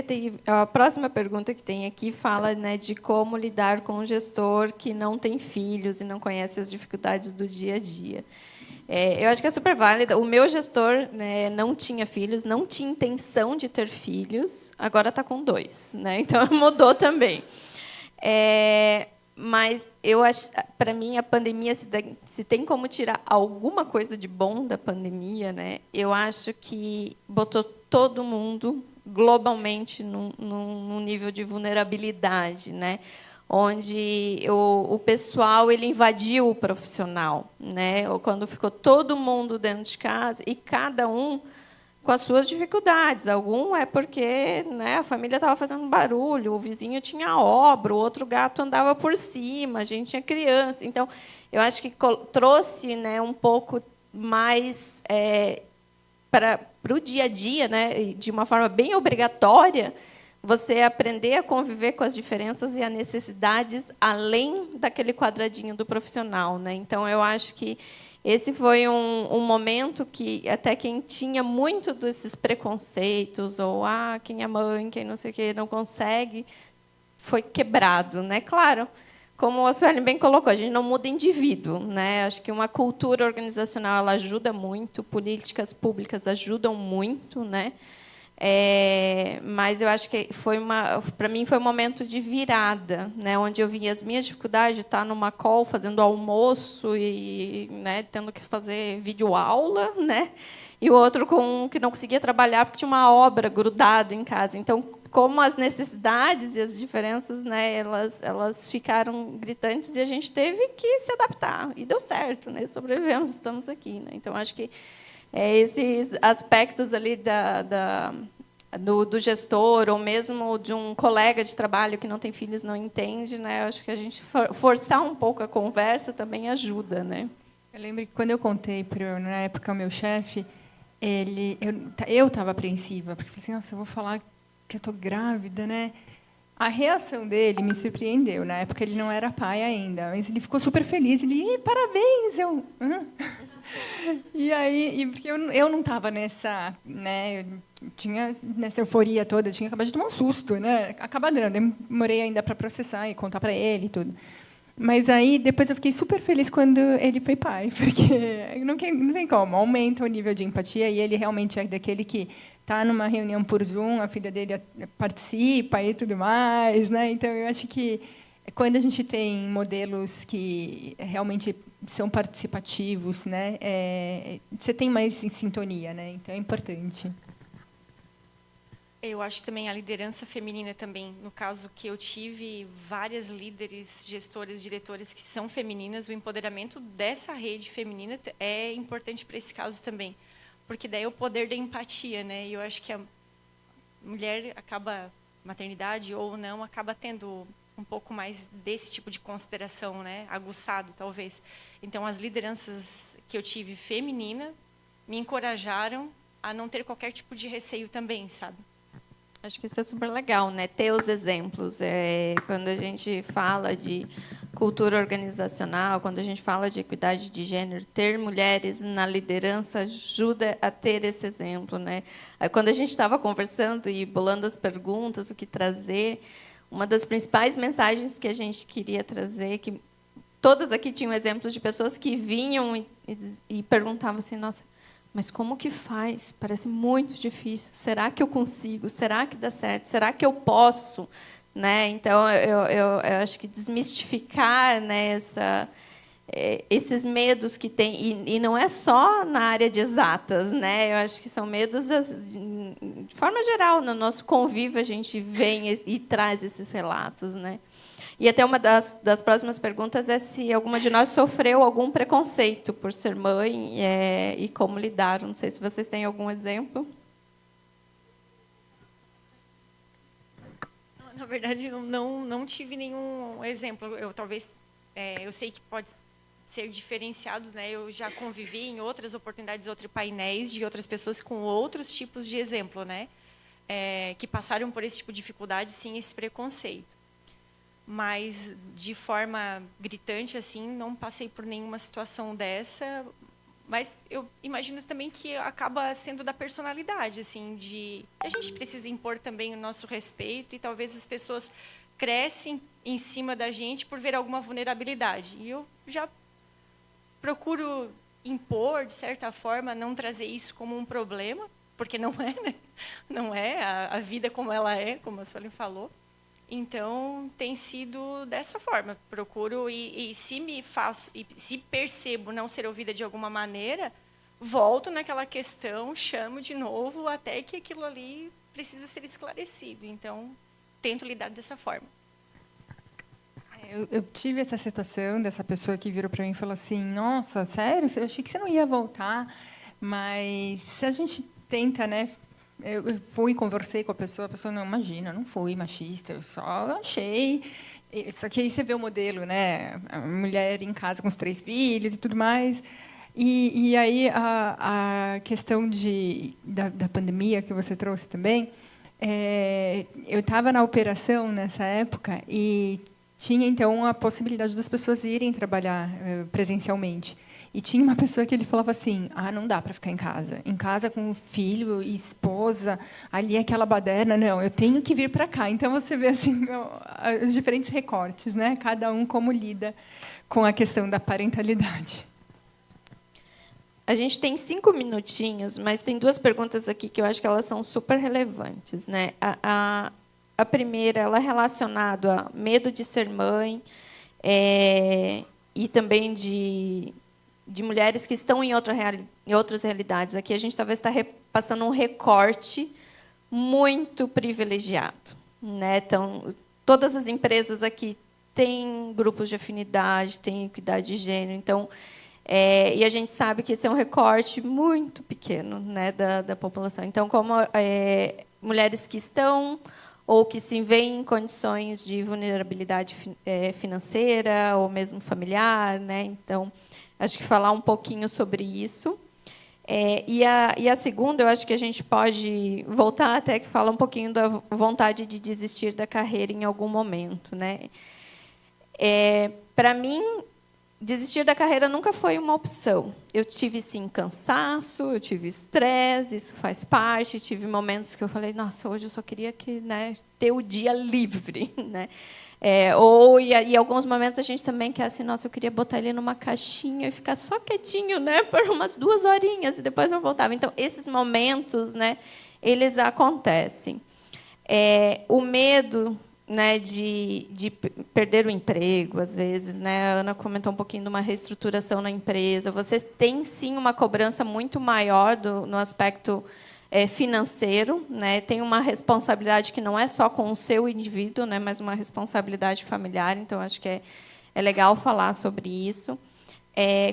S1: a próxima pergunta que tem aqui fala, né, de como lidar com um gestor que não tem filhos e não conhece as dificuldades do dia a dia. Eu acho que é super válida. O meu gestor, né, não tinha filhos, não tinha intenção de ter filhos, agora está com 2, né? Então mudou também. Mas eu acho, para mim, a pandemia, se tem como tirar alguma coisa de bom da pandemia, né, eu acho que botou todo mundo globalmente num nível de vulnerabilidade, né, onde o pessoal ele invadiu o profissional, né, quando ficou todo mundo dentro de casa e cada um com as suas dificuldades. Algum é porque, né, a família estava fazendo barulho, o vizinho tinha obra, o outro gato andava por cima, a gente tinha criança. Então, eu acho que trouxe, né, um pouco mais para o dia a dia, né, de uma forma bem obrigatória, você aprender a conviver com as diferenças e as necessidades além daquele quadradinho do profissional, né? Então, eu acho que esse foi um momento que até quem tinha muito desses preconceitos, ou quem é mãe, quem não sei o quê, não consegue, foi quebrado, né? Claro, como a Suelen bem colocou, a gente não muda indivíduo, né? Acho que uma cultura organizacional ela ajuda muito, políticas públicas ajudam muito, né? Mas eu acho que para mim foi um momento de virada, né, onde eu vi as minhas dificuldades de estar numa call fazendo almoço e, né, tendo que fazer videoaula, né, e o outro que não conseguia trabalhar porque tinha uma obra grudada em casa. Então, como as necessidades e as diferenças, né, elas ficaram gritantes e a gente teve que se adaptar e deu certo, né, sobrevivemos, estamos aqui, né. Então acho que esses aspectos ali do gestor, ou mesmo de um colega de trabalho que não tem filhos, não entende, né? Acho que a gente forçar um pouco a conversa também ajuda, né?
S3: Eu lembro que quando eu contei na época, o meu chefe, eu estava apreensiva, porque eu falei assim, nossa, eu vou falar que eu estou grávida, né? A reação dele me surpreendeu. Na época, ele não era pai ainda, mas ele ficou super feliz. Ele, parabéns! Eu, hã? E aí, porque eu não estava nessa, né? Eu tinha nessa euforia toda, eu tinha acabado de tomar um susto, né? Acabado não, demorei ainda para processar e contar para ele e tudo. Mas aí depois eu fiquei super feliz quando ele foi pai, porque não tem como, aumenta o nível de empatia e ele realmente é daquele que está numa reunião por Zoom, a filha dele participa e tudo mais, né? Então eu acho que quando a gente tem modelos que realmente são participativos, né, você tem mais sintonia, né? Então é importante.
S2: Eu acho também a liderança feminina também. No caso que eu tive várias líderes, gestoras, diretoras que são femininas, o empoderamento dessa rede feminina é importante para esse caso também, porque daí é o poder da empatia, né? E eu acho que a mulher acaba, maternidade ou não, acaba tendo um pouco mais desse tipo de consideração, né? Aguçado, talvez. Então, as lideranças que eu tive feminina me encorajaram a não ter qualquer tipo de receio também, sabe?
S1: Acho que isso é super legal, né? Ter os exemplos. Quando a gente fala de cultura organizacional, quando a gente fala de equidade de gênero, ter mulheres na liderança ajuda a ter esse exemplo, né? Aí, quando a gente estava conversando e bolando as perguntas, o que trazer, uma das principais mensagens que a gente queria trazer, que todas aqui tinham exemplos de pessoas que vinham e perguntavam assim, nossa, mas como que faz? Parece muito difícil. Será que eu consigo? Será que dá certo? Será que eu posso? Né? Então, eu acho que desmistificar, né, esses medos que tem, e não é só na área de exatas, né? Eu acho que são medos, de forma geral, no nosso convívio, a gente vem e traz esses relatos. Né? E até uma das próximas perguntas é se alguma de nós sofreu algum preconceito por ser mãe e como lidar. Não sei se vocês têm algum exemplo.
S2: Na verdade, eu não tive nenhum exemplo. Eu sei que pode ser diferenciado, né? Eu já convivi em outras oportunidades, outros painéis de outras pessoas com outros tipos de exemplo, né? Que passaram por esse tipo de dificuldade, sim, esse preconceito. Mas de forma gritante assim, não passei por nenhuma situação dessa. Mas eu imagino também que acaba sendo da personalidade, assim, de a gente precisa impor também o nosso respeito e talvez as pessoas crescem em cima da gente por ver alguma vulnerabilidade. E eu já procuro impor, de certa forma, não trazer isso como um problema, porque não é, né? Não é a vida como ela é, como a Suelen falou. Então, tem sido dessa forma. Procuro, e se percebo não ser ouvida de alguma maneira, volto naquela questão, chamo de novo, até que aquilo ali precisa ser esclarecido. Então, tento lidar dessa forma.
S3: Eu tive essa situação dessa pessoa que virou para mim e falou assim, nossa, sério? Eu achei que você não ia voltar, mas se a gente tenta, né? Eu fui, conversei com a pessoa não, imagina, não fui machista, eu só achei. Só que aí você vê o modelo, né? A mulher em casa com os 3 filhos e tudo mais. E aí a questão da pandemia que você trouxe também, eu estava na operação nessa época e tinha, então, a possibilidade das pessoas irem trabalhar presencialmente. E tinha uma pessoa que ele falava assim, não dá para ficar em casa com o filho e esposa, ali aquela baderna, não, eu tenho que vir para cá. Então, você vê assim, os diferentes recortes, né? Cada um como lida com a questão da parentalidade.
S1: A gente tem 5 minutinhos, mas tem 2 perguntas aqui que eu acho que elas são super relevantes. Né? A primeira, ela é relacionada a medo de ser mãe e também de mulheres que estão em outras realidades. Aqui a gente talvez está passando um recorte muito privilegiado. Né? Então, todas as empresas aqui têm grupos de afinidade, têm equidade de gênero. Então, e a gente sabe que esse é um recorte muito pequeno, né, da população. Então, como mulheres que estão ou que se veem em condições de vulnerabilidade financeira ou mesmo familiar, né? Então, acho que falar um pouquinho sobre isso. E a segunda, eu acho que a gente pode voltar até que fala um pouquinho da vontade de desistir da carreira em algum momento. Né? Para mim, desistir da carreira nunca foi uma opção. Eu tive, sim, cansaço, eu tive estresse, isso faz parte. Tive momentos que eu falei, nossa, hoje eu só queria ter o dia livre. Né? E alguns momentos a gente também quer assim, nossa, eu queria botar ele numa caixinha e ficar só quietinho, né, por umas 2 horinhas, e depois eu voltava. Então, esses momentos, né, eles acontecem. O medo, né, de perder o emprego, às vezes, né? A Ana comentou um pouquinho de uma reestruturação na empresa. Vocês têm, sim, uma cobrança muito maior no aspecto financeiro, né? Tem uma responsabilidade que não é só com o seu indivíduo, né, mas uma responsabilidade familiar. Então, acho que é legal falar sobre isso.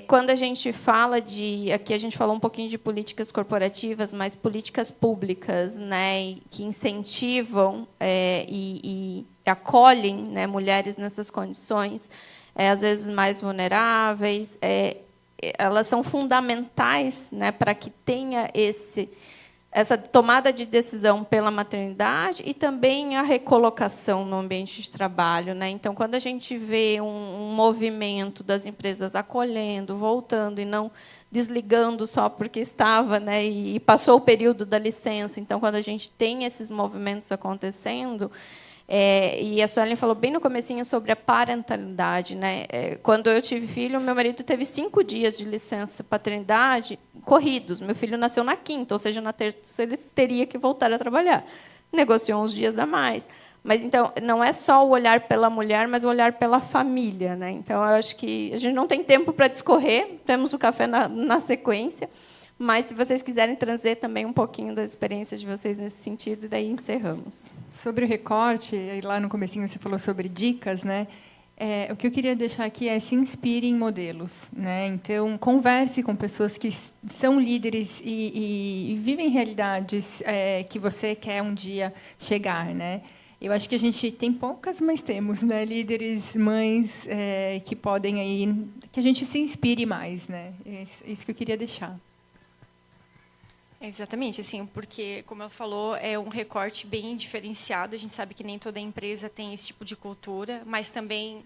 S1: Quando a gente fala aqui a gente falou um pouquinho de políticas corporativas, mas políticas públicas, né, que incentivam e acolhem, né, mulheres nessas condições, às vezes mais vulneráveis, elas são fundamentais, né, para que tenha essa tomada de decisão pela maternidade e também a recolocação no ambiente de trabalho, né? Então, quando a gente vê um movimento das empresas acolhendo, voltando e não desligando só porque estava, né, e passou o período da licença. Então, quando a gente tem esses movimentos acontecendo, e a Suelen falou bem no comecinho sobre a parentalidade, né? Quando eu tive filho, meu marido teve 5 dias de licença paternidade corridos. Meu filho nasceu na quinta, ou seja, na terça ele teria que voltar a trabalhar. Negociou uns dias a mais. Mas, então, não é só o olhar pela mulher, mas o olhar pela família, né? Então, eu acho que a gente não tem tempo para discorrer, temos o café na sequência, mas, se vocês quiserem trazer também um pouquinho da experiência de vocês nesse sentido, daí encerramos.
S3: Sobre o recorte, lá no comecinho você falou sobre dicas, né? O que eu queria deixar aqui é se inspire em modelos, né? Então, converse com pessoas que são líderes e vivem realidades que você quer um dia chegar, né? Eu acho que a gente tem poucas, mas temos, né? Líderes, mães que podem aí que a gente se inspire mais, né? É isso que eu queria deixar.
S2: Exatamente, assim, porque, como ela falou, é um recorte bem diferenciado. A gente sabe que nem toda empresa tem esse tipo de cultura, mas também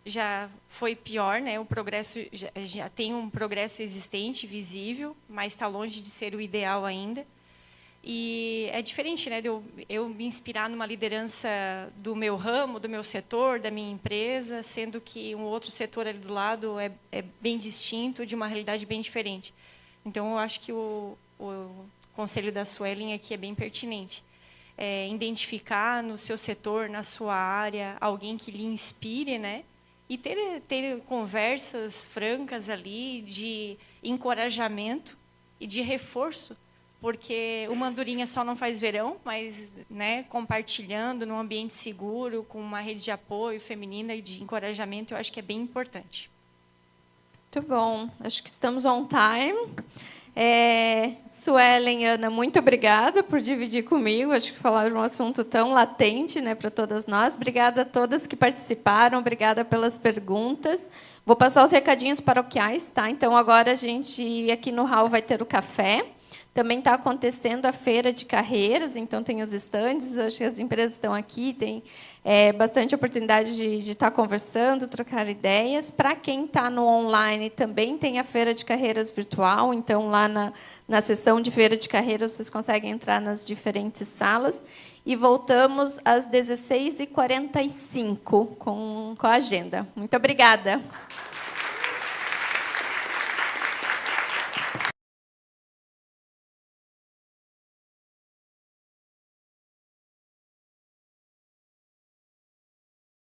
S2: já foi pior, né? O progresso já tem um progresso existente, visível, mas está longe de ser o ideal ainda. E é diferente, né? De eu me inspirar numa liderança do meu ramo, do meu setor, da minha empresa, sendo que um outro setor ali do lado é bem distinto, de uma realidade bem diferente. Então, eu acho que o conselho da Suelen aqui é bem pertinente. Identificar no seu setor, na sua área, alguém que lhe inspire, né? E ter conversas francas ali de encorajamento e de reforço, porque uma andorinha só não faz verão, mas, né, compartilhando num ambiente seguro, com uma rede de apoio feminina e de encorajamento, eu acho que é bem importante.
S1: Muito bom. Acho que estamos on time. Suelen, Ana, muito obrigada por dividir comigo. Acho que falaram um assunto tão latente, né, para todas nós. Obrigada a todas que participaram. Obrigada pelas perguntas. Vou passar os recadinhos paroquiais, tá? Então, agora a gente, aqui no hall, vai ter o café. Também está acontecendo a feira de carreiras, então tem os estandes, acho que as empresas estão aqui, tem bastante oportunidade de estar conversando, trocar ideias. Para quem está no online, também tem a feira de carreiras virtual, então lá na seção de feira de carreiras vocês conseguem entrar nas diferentes salas. E voltamos às 16h45 com a agenda. Muito obrigada.